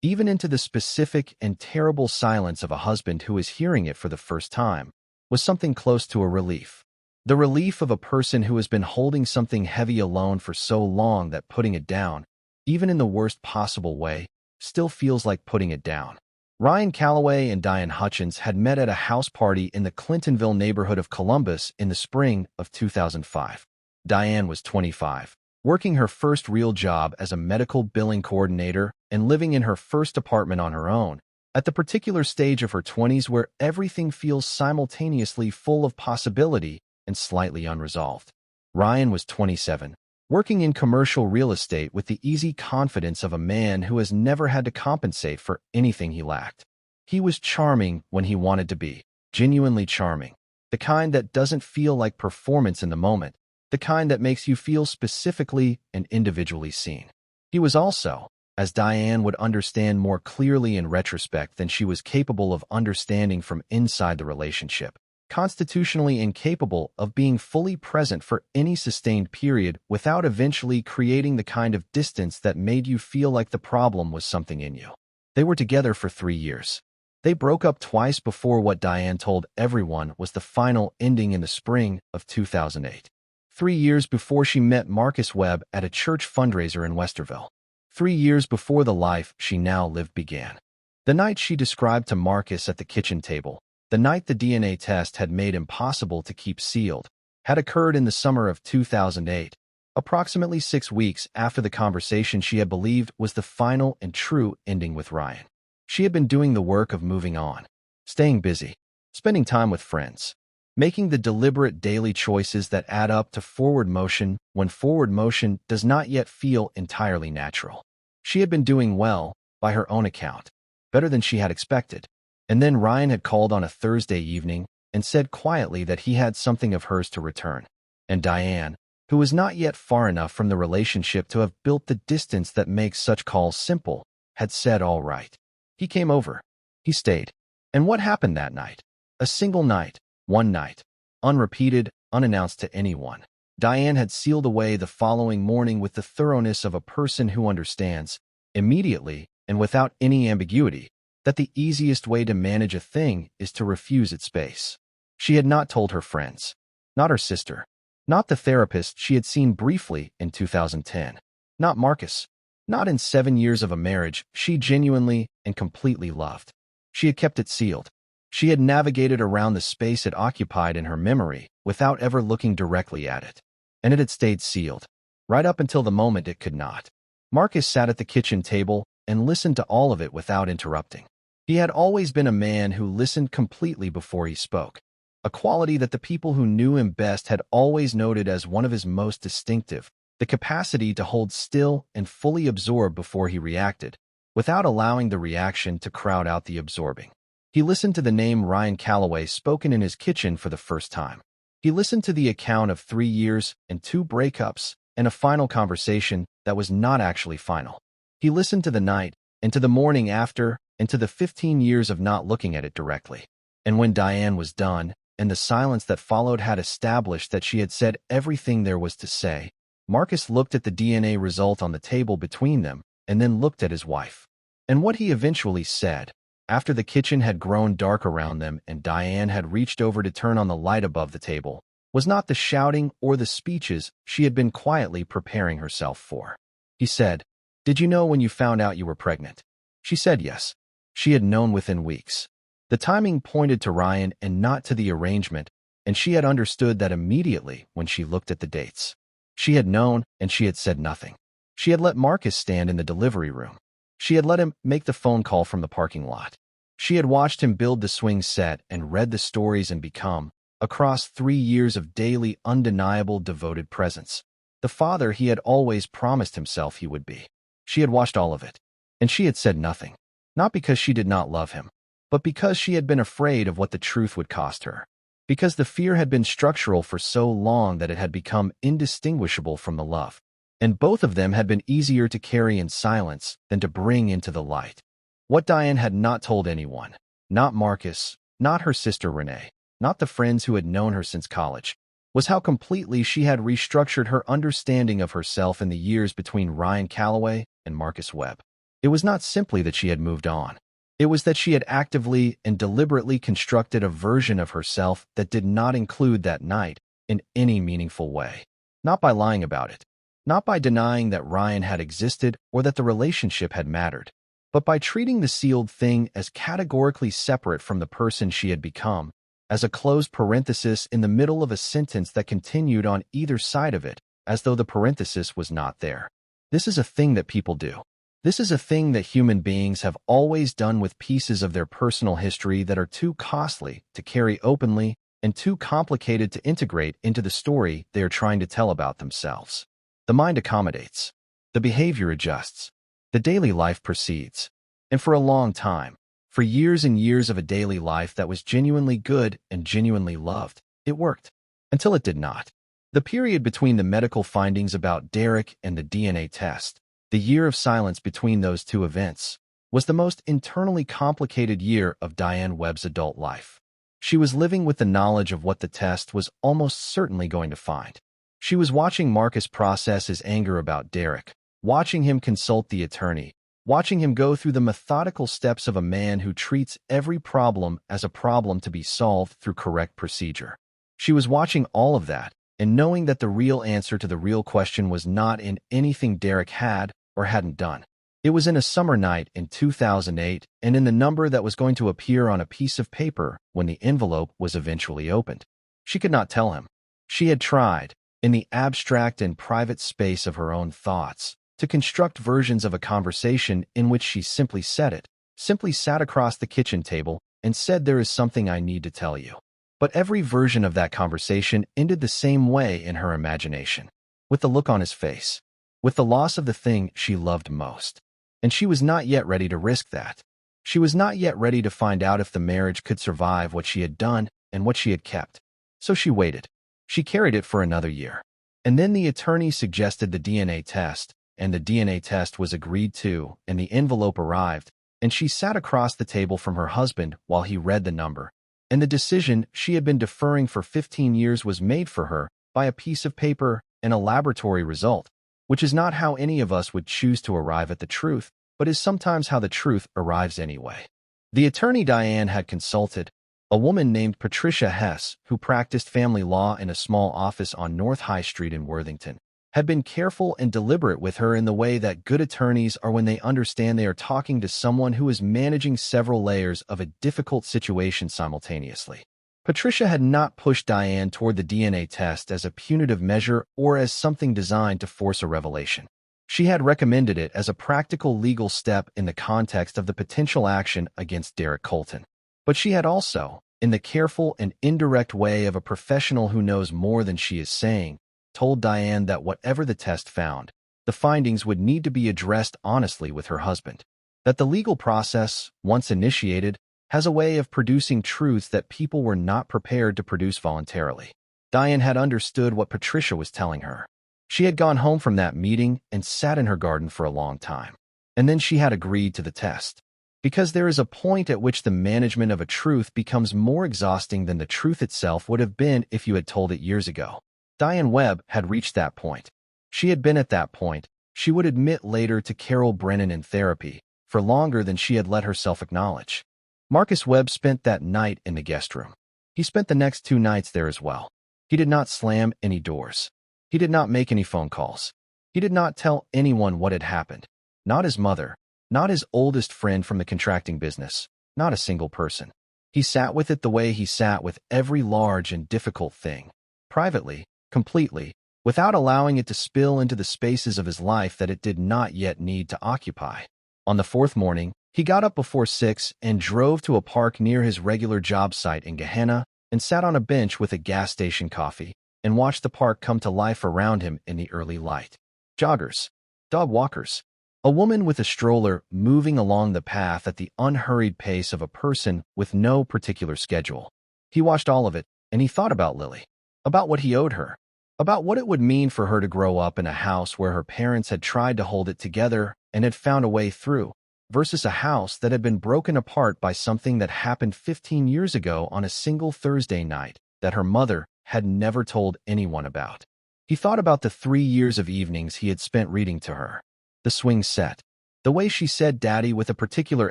even into the specific and terrible silence of a husband who is hearing it for the first time, was something close to a relief. The relief of a person who has been holding something heavy alone for so long that putting it down, even in the worst possible way, still feels like putting it down. Ryan Calloway and Diane Hutchins had met at a house party in the Clintonville neighborhood of Columbus in the spring of 2005. Diane was 25, working her first real job as a medical billing coordinator and living in her first apartment on her own, at the particular stage of her 20s where everything feels simultaneously full of possibility and slightly unresolved. Ryan was 27, working in commercial real estate with the easy confidence of a man who has never had to compensate for anything he lacked. He was charming when he wanted to be, genuinely charming, the kind that doesn't feel like performance in the moment, the kind that makes you feel specifically and individually seen. He was also, as Diane would understand more clearly in retrospect than she was capable of understanding from inside the relationship, constitutionally incapable of being fully present for any sustained period without eventually creating the kind of distance that made you feel like the problem was something in you. They were together for 3 years. They broke up twice before what Diane told everyone was the final ending in the spring of 2008. 3 years before she met Marcus Webb at a church fundraiser in Westerville. 3 years before the life she now lived began. The night she described to Marcus at the kitchen table, the night the DNA test had made impossible to keep sealed, had occurred in the summer of 2008, approximately 6 weeks after the conversation she had believed was the final and true ending with Ryan. She had been doing the work of moving on, staying busy, spending time with friends, making the deliberate daily choices that add up to forward motion when forward motion does not yet feel entirely natural. She had been doing well, by her own account, better than she had expected. And then Ryan had called on a Thursday evening and said quietly that he had something of hers to return. And Diane, who was not yet far enough from the relationship to have built the distance that makes such calls simple, had said all right. He came over. He stayed. And what happened that night? A single night. One night, unrepeated, unannounced to anyone. Diane had sealed away the following morning with the thoroughness of a person who understands, immediately and without any ambiguity, that the easiest way to manage a thing is to refuse its space. She had not told her friends, not her sister, not the therapist she had seen briefly in 2010, not Marcus, not in 7 years of a marriage she genuinely and completely loved. She had kept it sealed. She had navigated around the space it occupied in her memory without ever looking directly at it. And it had stayed sealed, right up until the moment it could not. Marcus sat at the kitchen table, and listened to all of it without interrupting. He had always been a man who listened completely before he spoke, a quality that the people who knew him best had always noted as one of his most distinctive, the capacity to hold still and fully absorb before he reacted, without allowing the reaction to crowd out the absorbing. He listened to the name Ryan Calloway spoken in his kitchen for the first time. He listened to the account of 3 years and 2 breakups and a final conversation that was not actually final. He listened to the night and to the morning after and to the 15 years of not looking at it directly. And when Diane was done, and the silence that followed had established that she had said everything there was to say, Marcus looked at the DNA result on the table between them and then looked at his wife. And what he eventually said, after the kitchen had grown dark around them and Diane had reached over to turn on the light above the table, was not the shouting or the speeches she had been quietly preparing herself for. He said, "Did you know when you found out you were pregnant?" She said yes. She had known within weeks. The timing pointed to Ryan and not to the arrangement, and she had understood that immediately when she looked at the dates. She had known, and she had said nothing. She had let Marcus stand in the delivery room. She had let him make the phone call from the parking lot. She had watched him build the swing set and read the stories and become, across 3 years of daily, undeniable, devoted presence, the father he had always promised himself he would be. She had watched all of it, and she had said nothing, not because she did not love him, but because she had been afraid of what the truth would cost her, because the fear had been structural for so long that it had become indistinguishable from the love, and both of them had been easier to carry in silence than to bring into the light. What Diane had not told anyone, not Marcus, not her sister Renee, not the friends who had known her since college, was how completely she had restructured her understanding of herself in the years between Ryan Calloway and Marcus Webb. It was not simply that she had moved on. It was that she had actively and deliberately constructed a version of herself that did not include that night in any meaningful way. Not by lying about it, not by denying that Ryan had existed or that the relationship had mattered, but by treating the sealed thing as categorically separate from the person she had become, as a closed parenthesis in the middle of a sentence that continued on either side of it, as though the parenthesis was not there. This is a thing that people do. This is a thing that human beings have always done with pieces of their personal history that are too costly to carry openly and too complicated to integrate into the story they are trying to tell about themselves. The mind accommodates. The behavior adjusts. The daily life proceeds. And for a long time, for years and years of a daily life that was genuinely good and genuinely loved, it worked. Until it did not. The period between the medical findings about Derek and the DNA test, the year of silence between those two events, was the most internally complicated year of Diane Webb's adult life. She was living with the knowledge of what the test was almost certainly going to find. She was watching Marcus process his anger about Derek, watching him consult the attorney, watching him go through the methodical steps of a man who treats every problem as a problem to be solved through correct procedure. She was watching all of that and knowing that the real answer to the real question was not in anything Derek had or hadn't done. It was in a summer night in 2008 and in the number that was going to appear on a piece of paper when the envelope was eventually opened. She could not tell him. She had tried, in the abstract and private space of her own thoughts, to construct versions of a conversation in which she simply said it, simply sat across the kitchen table and said, "There is something I need to tell you." But every version of that conversation ended the same way in her imagination, with the look on his face, with the loss of the thing she loved most. And she was not yet ready to risk that. She was not yet ready to find out if the marriage could survive what she had done and what she had kept. So she waited. She carried it for another year. And then the attorney suggested the DNA test, and the DNA test was agreed to, and the envelope arrived, and she sat across the table from her husband while he read the number, and the decision she had been deferring for 15 years was made for her by a piece of paper and a laboratory result, which is not how any of us would choose to arrive at the truth, but is sometimes how the truth arrives anyway. The attorney Diane had consulted, a woman named Patricia Hess, who practiced family law in a small office on North High Street in Worthington, had been careful and deliberate with her in the way that good attorneys are when they understand they are talking to someone who is managing several layers of a difficult situation simultaneously. Patricia had not pushed Diane toward the DNA test as a punitive measure or as something designed to force a revelation. She had recommended it as a practical legal step in the context of the potential action against Derek Colton. But she had also, in the careful and indirect way of a professional who knows more than she is saying, told Diane that whatever the test found, the findings would need to be addressed honestly with her husband. That the legal process, once initiated, has a way of producing truths that people were not prepared to produce voluntarily. Diane had understood what Patricia was telling her. She had gone home from that meeting and sat in her garden for a long time. And then she had agreed to the test. Because there is a point at which the management of a truth becomes more exhausting than the truth itself would have been if you had told it years ago. Diane Webb had reached that point. She had been at that point, she would admit later to Carol Brennan in therapy, for longer than she had let herself acknowledge. Marcus Webb spent that night in the guest room. He spent the next 2 nights there as well. He did not slam any doors. He did not make any phone calls. He did not tell anyone what had happened. Not his mother, not his oldest friend from the contracting business, not a single person. He sat with it the way he sat with every large and difficult thing, privately, completely, without allowing it to spill into the spaces of his life that it did not yet need to occupy. On the 4th morning, he got up before 6 and drove to a park near his regular job site in Gehenna and sat on a bench with a gas station coffee and watched the park come to life around him in the early light. Joggers, dog walkers, a woman with a stroller moving along the path at the unhurried pace of a person with no particular schedule. He watched all of it, and he thought about Lily, about what he owed her, about what it would mean for her to grow up in a house where her parents had tried to hold it together and had found a way through, versus a house that had been broken apart by something that happened 15 years ago on a single Thursday night that her mother had never told anyone about. He thought about the 3 years of evenings he had spent reading to her. The swing set. The way she said daddy with a particular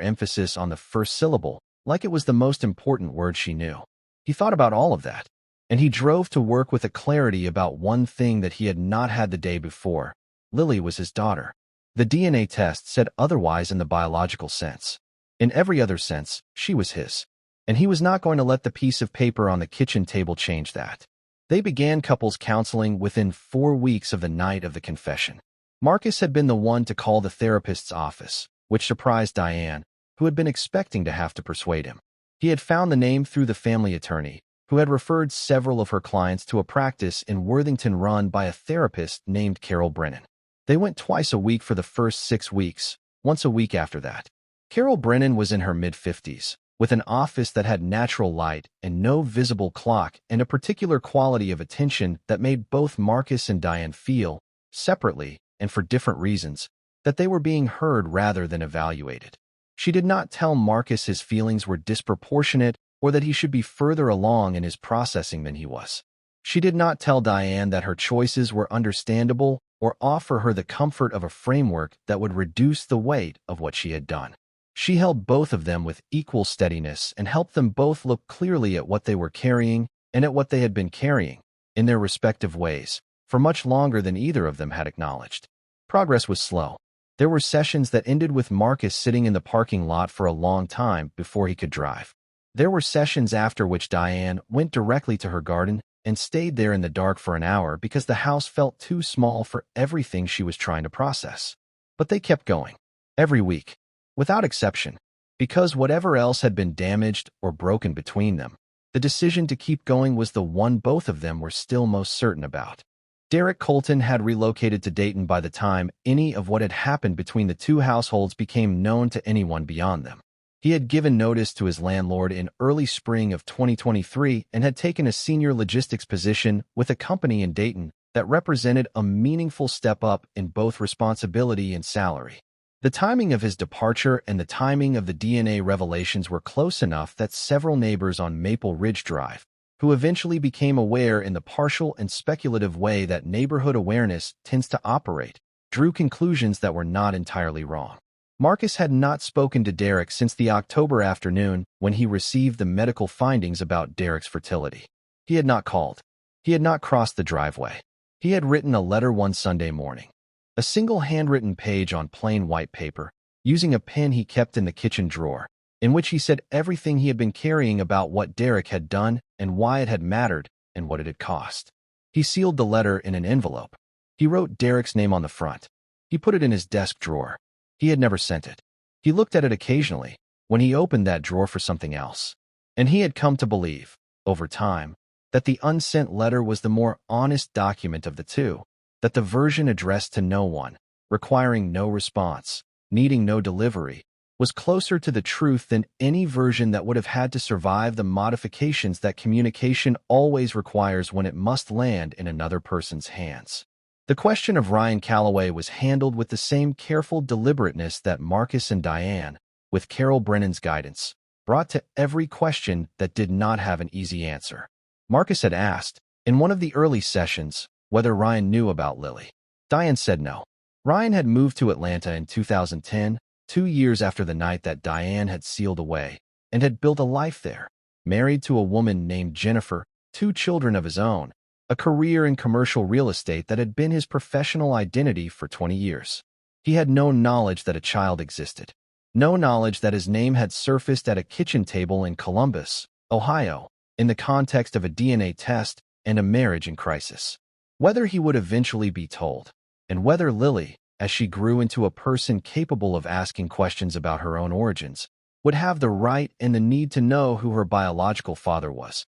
emphasis on the first syllable, like it was the most important word she knew. He thought about all of that, and he drove to work with a clarity about one thing that he had not had the day before. Lily was his daughter. The DNA test said otherwise in the biological sense. In every other sense, she was his. And he was not going to let the piece of paper on the kitchen table change that. They began couples counseling within 4 weeks of the night of the confession. Marcus had been the one to call the therapist's office, which surprised Diane, who had been expecting to have to persuade him. He had found the name through the family attorney, who had referred several of her clients to a practice in Worthington run by a therapist named Carol Brennan. They went twice a week for the first 6 weeks, once a week after that. Carol Brennan was in her mid-50s, with an office that had natural light and no visible clock and a particular quality of attention that made both Marcus and Diane feel, separately and for different reasons, that they were being heard rather than evaluated. She did not tell Marcus his feelings were disproportionate or that he should be further along in his processing than he was. She did not tell Diane that her choices were understandable or offer her the comfort of a framework that would reduce the weight of what she had done. She held both of them with equal steadiness and helped them both look clearly at what they were carrying and at what they had been carrying, in their respective ways, for much longer than either of them had acknowledged. Progress was slow. There were sessions that ended with Marcus sitting in the parking lot for a long time before he could drive. There were sessions after which Diane went directly to her garden and stayed there in the dark for an hour because the house felt too small for everything she was trying to process. But they kept going, every week, without exception, because whatever else had been damaged or broken between them, the decision to keep going was the one both of them were still most certain about. Derek Colton had relocated to Dayton by the time any of what had happened between the two households became known to anyone beyond them. He had given notice to his landlord in early spring of 2023 and had taken a senior logistics position with a company in Dayton that represented a meaningful step up in both responsibility and salary. The timing of his departure and the timing of the DNA revelations were close enough that several neighbors on Maple Ridge Drive, who eventually became aware in the partial and speculative way that neighborhood awareness tends to operate, drew conclusions that were not entirely wrong. Marcus had not spoken to Derek since the October afternoon when he received the medical findings about Derek's fertility. He had not called. He had not crossed the driveway. He had written a letter one Sunday morning. A single handwritten page on plain white paper, using a pen he kept in the kitchen drawer, in which he said everything he had been carrying about what Derek had done and why it had mattered and what it had cost. He sealed the letter in an envelope. He wrote Derek's name on the front. He put it in his desk drawer. He had never sent it. He looked at it occasionally, when he opened that drawer for something else. And he had come to believe, over time, that the unsent letter was the more honest document of the two, that the version addressed to no one, requiring no response, needing no delivery, was closer to the truth than any version that would have had to survive the modifications that communication always requires when it must land in another person's hands. The question of Ryan Calloway was handled with the same careful deliberateness that Marcus and Diane, with Carol Brennan's guidance, brought to every question that did not have an easy answer. Marcus had asked, in one of the early sessions, whether Ryan knew about Lily. Diane said no. Ryan had moved to Atlanta in 2010, 2 years after the night that Diane had sealed away, and had built a life there, married to a woman named Jennifer, 2 children of his own, a career in commercial real estate that had been his professional identity for 20 years. He had no knowledge that a child existed. No knowledge that his name had surfaced at a kitchen table in Columbus, Ohio, in the context of a DNA test and a marriage in crisis. Whether he would eventually be told, and whether Lily, as she grew into a person capable of asking questions about her own origins, would have the right and the need to know who her biological father was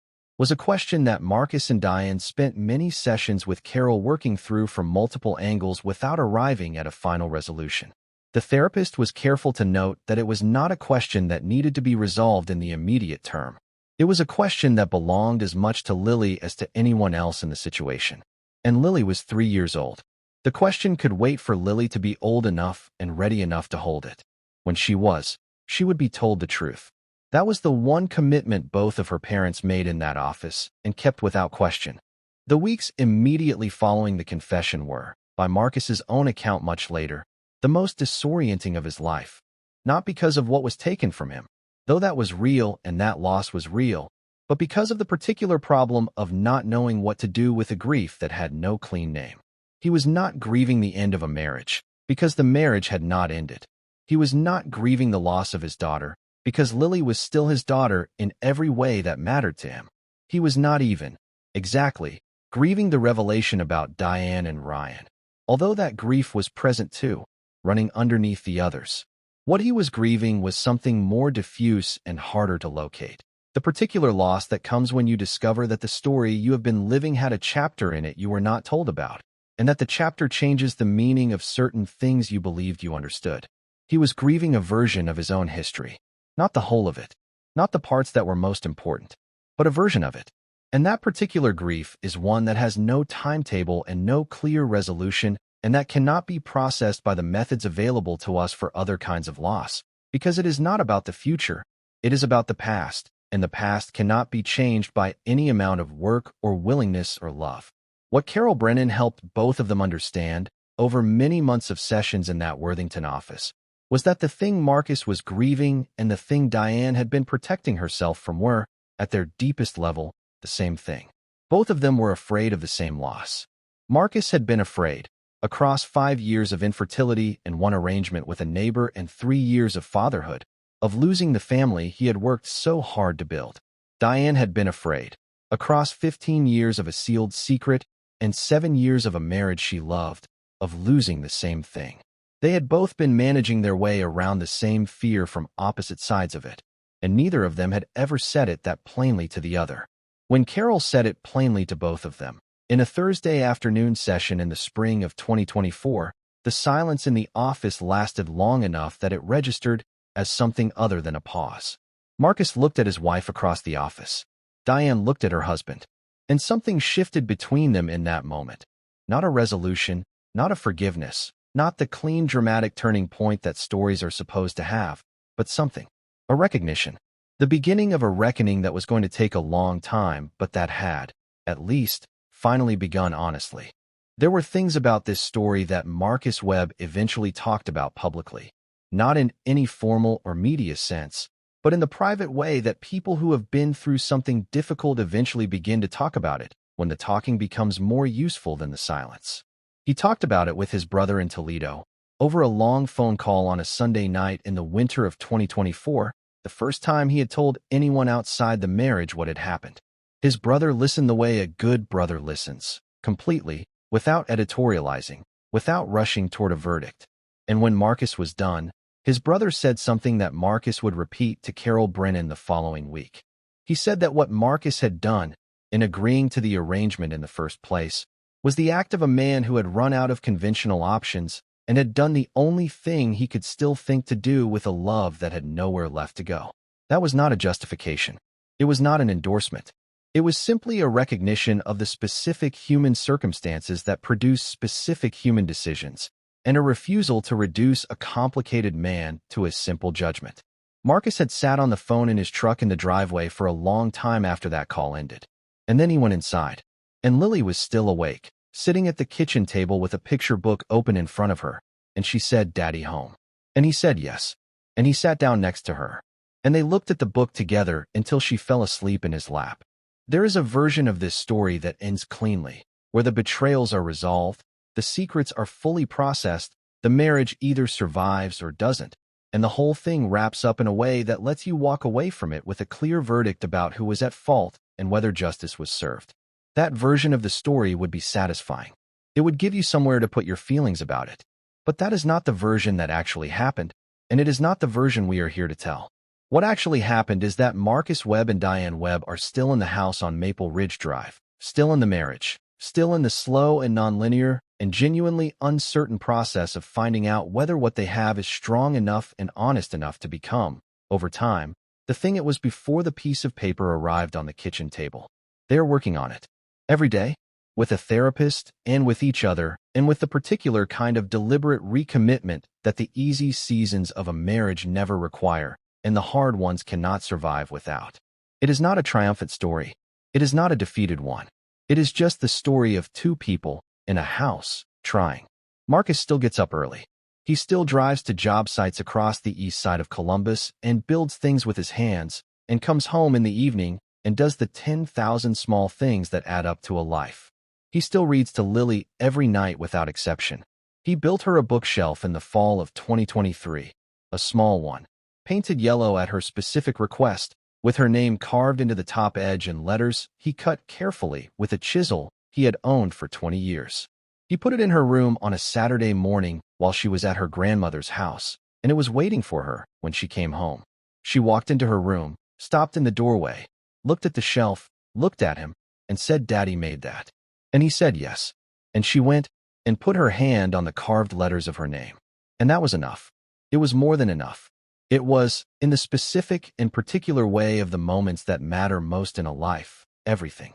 a question that Marcus and Diane spent many sessions with Carol working through from multiple angles without arriving at a final resolution. The therapist was careful to note that it was not a question that needed to be resolved in the immediate term. It was a question that belonged as much to Lily as to anyone else in the situation. And Lily was 3 years old. The question could wait for Lily to be old enough and ready enough to hold it. When she was, she would be told the truth. That was the one commitment both of her parents made in that office and kept without question. The weeks immediately following the confession were, by Marcus's own account much later, the most disorienting of his life. Not because of what was taken from him, though that was real and that loss was real, but because of the particular problem of not knowing what to do with a grief that had no clean name. He was not grieving the end of a marriage, because the marriage had not ended. He was not grieving the loss of his daughter, because Lily was still his daughter in every way that mattered to him. He was not even, exactly, grieving the revelation about Diane and Ryan, although that grief was present too, running underneath the others. What he was grieving was something more diffuse and harder to locate. The particular loss that comes when you discover that the story you have been living had a chapter in it you were not told about, and that the chapter changes the meaning of certain things you believed you understood. He was grieving a version of his own history. Not the whole of it, not the parts that were most important, but a version of it. And that particular grief is one that has no timetable and no clear resolution, and that cannot be processed by the methods available to us for other kinds of loss, because it is not about the future, it is about the past, and the past cannot be changed by any amount of work or willingness or love. What Carol Brennan helped both of them understand, over many months of sessions in that Worthington office, was that the thing Marcus was grieving and the thing Diane had been protecting herself from were, at their deepest level, the same thing. Both of them were afraid of the same loss. Marcus had been afraid, across 5 years of infertility and one arrangement with a neighbor and 3 years of fatherhood, of losing the family he had worked so hard to build. Diane had been afraid, across 15 years of a sealed secret and 7 years of a marriage she loved, of losing the same thing. They had both been managing their way around the same fear from opposite sides of it, and neither of them had ever said it that plainly to the other. When Carol said it plainly to both of them, in a Thursday afternoon session in the spring of 2024, the silence in the office lasted long enough that it registered as something other than a pause. Marcus looked at his wife across the office. Diane looked at her husband, and something shifted between them in that moment. Not a resolution, not a forgiveness, not the clean dramatic turning point that stories are supposed to have, but something. A recognition. The beginning of a reckoning that was going to take a long time, but that had, at least, finally begun honestly. There were things about this story that Marcus Webb eventually talked about publicly, not in any formal or media sense, but in the private way that people who have been through something difficult eventually begin to talk about it, when the talking becomes more useful than the silence. He talked about it with his brother in Toledo, over a long phone call on a Sunday night in the winter of 2024, the first time he had told anyone outside the marriage what had happened. His brother listened the way a good brother listens, completely, without editorializing, without rushing toward a verdict. And when Marcus was done, his brother said something that Marcus would repeat to Carol Brennan the following week. He said that what Marcus had done, in agreeing to the arrangement in the first place, was the act of a man who had run out of conventional options and had done the only thing he could still think to do with a love that had nowhere left to go. That was not a justification. It was not an endorsement. It was simply a recognition of the specific human circumstances that produce specific human decisions, and a refusal to reduce a complicated man to a simple judgment. Marcus had sat on the phone in his truck in the driveway for a long time after that call ended. And then he went inside. And Lily was still awake, sitting at the kitchen table with a picture book open in front of her, and she said, "Daddy home?" And he said yes. And he sat down next to her. And they looked at the book together until she fell asleep in his lap. There is a version of this story that ends cleanly, where the betrayals are resolved, the secrets are fully processed, the marriage either survives or doesn't, and the whole thing wraps up in a way that lets you walk away from it with a clear verdict about who was at fault and whether justice was served. That version of the story would be satisfying. It would give you somewhere to put your feelings about it. But that is not the version that actually happened, and it is not the version we are here to tell. What actually happened is that Marcus Webb and Diane Webb are still in the house on Maple Ridge Drive, still in the marriage, still in the slow and nonlinear and genuinely uncertain process of finding out whether what they have is strong enough and honest enough to become, over time, the thing it was before the piece of paper arrived on the kitchen table. They are working on it. Every day, with a therapist and with each other, and with the particular kind of deliberate recommitment that the easy seasons of a marriage never require, and the hard ones cannot survive without. It is not a triumphant story. It is not a defeated one. It is just the story of two people in a house trying. Marcus still gets up early. He still drives to job sites across the east side of Columbus and builds things with his hands, and comes home in the evening and does the 10,000 small things that add up to a life. He still reads to Lily every night without exception. He built her a bookshelf in the fall of 2023, a small one, painted yellow at her specific request, with her name carved into the top edge in letters he cut carefully with a chisel he had owned for 20 years. He put it in her room on a Saturday morning while she was at her grandmother's house, and it was waiting for her when she came home. She walked into her room, stopped in the doorway, looked at the shelf, looked at him, and said, "Daddy made that." And he said yes. And she went and put her hand on the carved letters of her name. And that was enough. It was more than enough. It was, in the specific and particular way of the moments that matter most in a life, everything.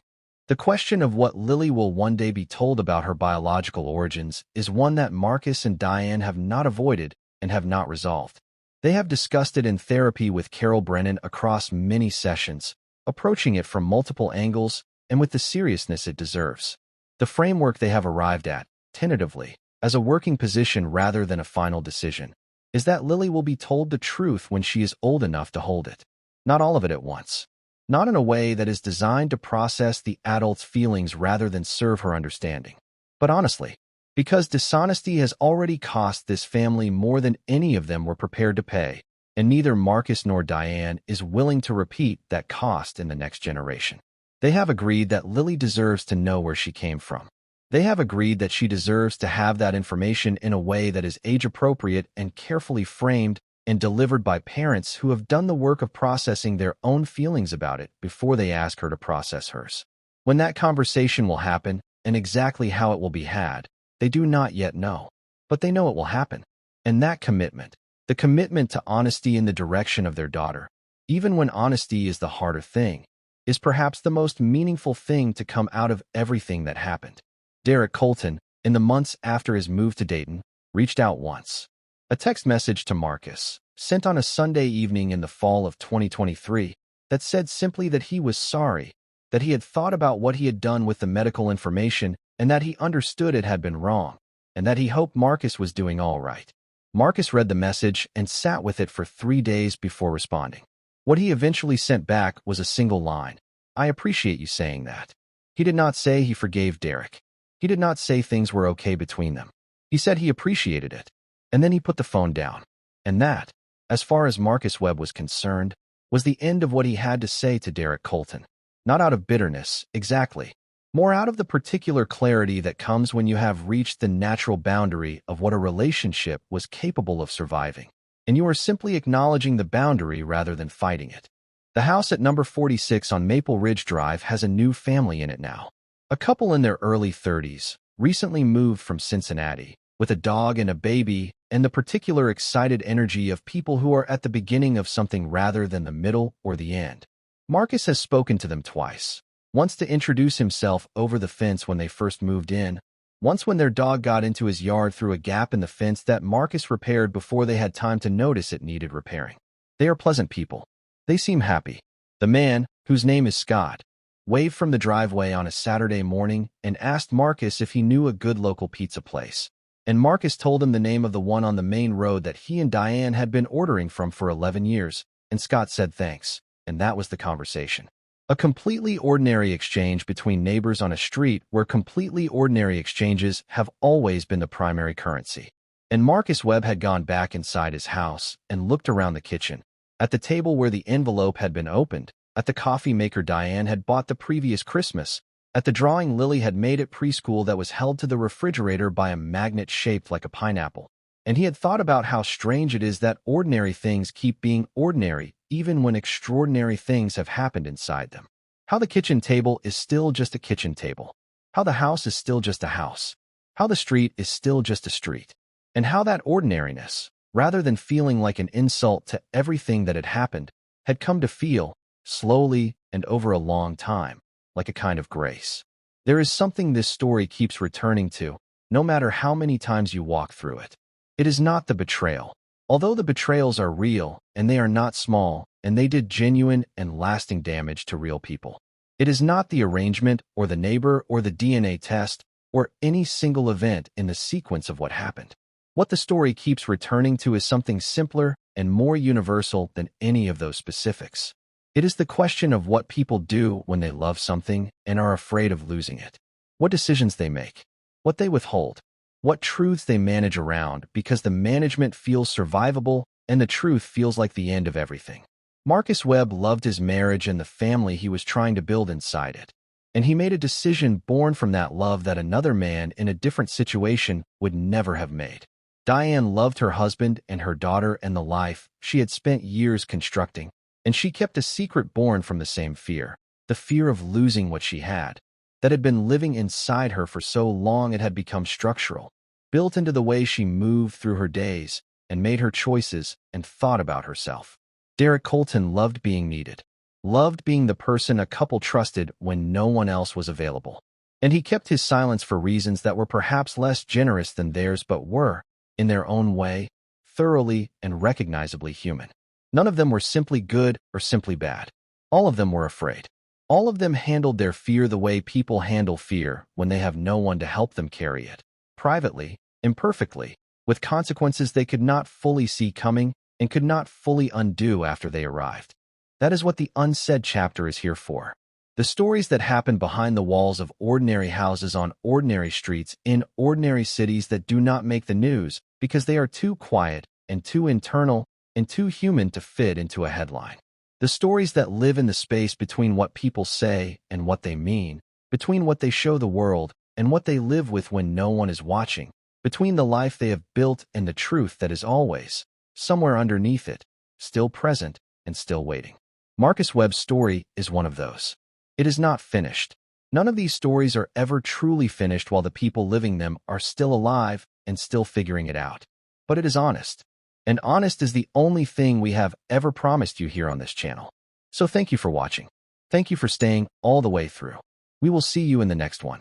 The question of what Lily will one day be told about her biological origins is one that Marcus and Diane have not avoided and have not resolved. They have discussed it in therapy with Carol Brennan across many sessions, approaching it from multiple angles and with the seriousness it deserves. The framework they have arrived at, tentatively, as a working position rather than a final decision, is that Lily will be told the truth when she is old enough to hold it. Not all of it at once. Not in a way that is designed to process the adult's feelings rather than serve her understanding. But honestly, because dishonesty has already cost this family more than any of them were prepared to pay, and neither Marcus nor Diane is willing to repeat that cost in the next generation. They have agreed that Lily deserves to know where she came from. They have agreed that she deserves to have that information in a way that is age-appropriate and carefully framed and delivered by parents who have done the work of processing their own feelings about it before they ask her to process hers. When that conversation will happen and exactly how it will be had, they do not yet know. But they know it will happen. And that commitment, the commitment to honesty in the direction of their daughter, even when honesty is the harder thing, is perhaps the most meaningful thing to come out of everything that happened. Derek Colton, in the months after his move to Dayton, reached out once. A text message to Marcus, sent on a Sunday evening in the fall of 2023, that said simply that he was sorry, that he had thought about what he had done with the medical information and that he understood it had been wrong, and that he hoped Marcus was doing all right. Marcus read the message and sat with it for 3 days before responding. What he eventually sent back was a single line. "I appreciate you saying that." He did not say he forgave Derek. He did not say things were okay between them. He said he appreciated it. And then he put the phone down. And that, as far as Marcus Webb was concerned, was the end of what he had to say to Derek Colton. Not out of bitterness, exactly, more out of the particular clarity that comes when you have reached the natural boundary of what a relationship was capable of surviving, and you are simply acknowledging the boundary rather than fighting it. The house at number 46 on Maple Ridge Drive has a new family in it now. A couple in their early 30s, recently moved from Cincinnati, with a dog and a baby, and the particular excited energy of people who are at the beginning of something rather than the middle or the end. Marcus has spoken to them twice. Once to introduce himself over the fence when they first moved in, once when their dog got into his yard through a gap in the fence that Marcus repaired before they had time to notice it needed repairing. They are pleasant people. They seem happy. The man, whose name is Scott, waved from the driveway on a Saturday morning and asked Marcus if he knew a good local pizza place. And Marcus told him the name of the one on the main road that he and Diane had been ordering from for 11 years, and Scott said thanks, and that was the conversation. A completely ordinary exchange between neighbors on a street where completely ordinary exchanges have always been the primary currency. And Marcus Webb had gone back inside his house and looked around the kitchen, at the table where the envelope had been opened, at the coffee maker Diane had bought the previous Christmas, at the drawing Lily had made at preschool that was held to the refrigerator by a magnet shaped like a pineapple. And he had thought about how strange it is that ordinary things keep being ordinary even when extraordinary things have happened inside them. How the kitchen table is still just a kitchen table. How the house is still just a house. How the street is still just a street. And how that ordinariness, rather than feeling like an insult to everything that had happened, had come to feel, slowly and over a long time, like a kind of grace. There is something this story keeps returning to, no matter how many times you walk through it. It is not the betrayal. Although the betrayals are real, and they are not small, and they did genuine and lasting damage to real people. It is not the arrangement, or the neighbor, or the DNA test, or any single event in the sequence of what happened. What the story keeps returning to is something simpler and more universal than any of those specifics. It is the question of what people do when they love something and are afraid of losing it. What decisions they make. What they withhold. What truths they manage around because the management feels survivable and the truth feels like the end of everything. Marcus Webb loved his marriage and the family he was trying to build inside it. And he made a decision born from that love that another man in a different situation would never have made. Diane loved her husband and her daughter and the life she had spent years constructing, and she kept a secret born from the same fear, the fear of losing what she had, that had been living inside her for so long it had become structural, built into the way she moved through her days and made her choices and thought about herself. Derek Colton loved being needed, loved being the person a couple trusted when no one else was available. And he kept his silence for reasons that were perhaps less generous than theirs but were, in their own way, thoroughly and recognizably human. None of them were simply good or simply bad. All of them were afraid. All of them handled their fear the way people handle fear when they have no one to help them carry it. Privately, imperfectly, with consequences they could not fully see coming and could not fully undo after they arrived. That is what the unsaid chapter is here for. The stories that happen behind the walls of ordinary houses on ordinary streets in ordinary cities that do not make the news because they are too quiet and too internal and too human to fit into a headline. The stories that live in the space between what people say and what they mean, between what they show the world and what they live with when no one is watching, between the life they have built and the truth that is always, somewhere underneath it, still present and still waiting. Marcus Webb's story is one of those. It is not finished. None of these stories are ever truly finished while the people living them are still alive and still figuring it out. But it is honest. And honest is the only thing we have ever promised you here on this channel. So thank you for watching. Thank you for staying all the way through. We will see you in the next one.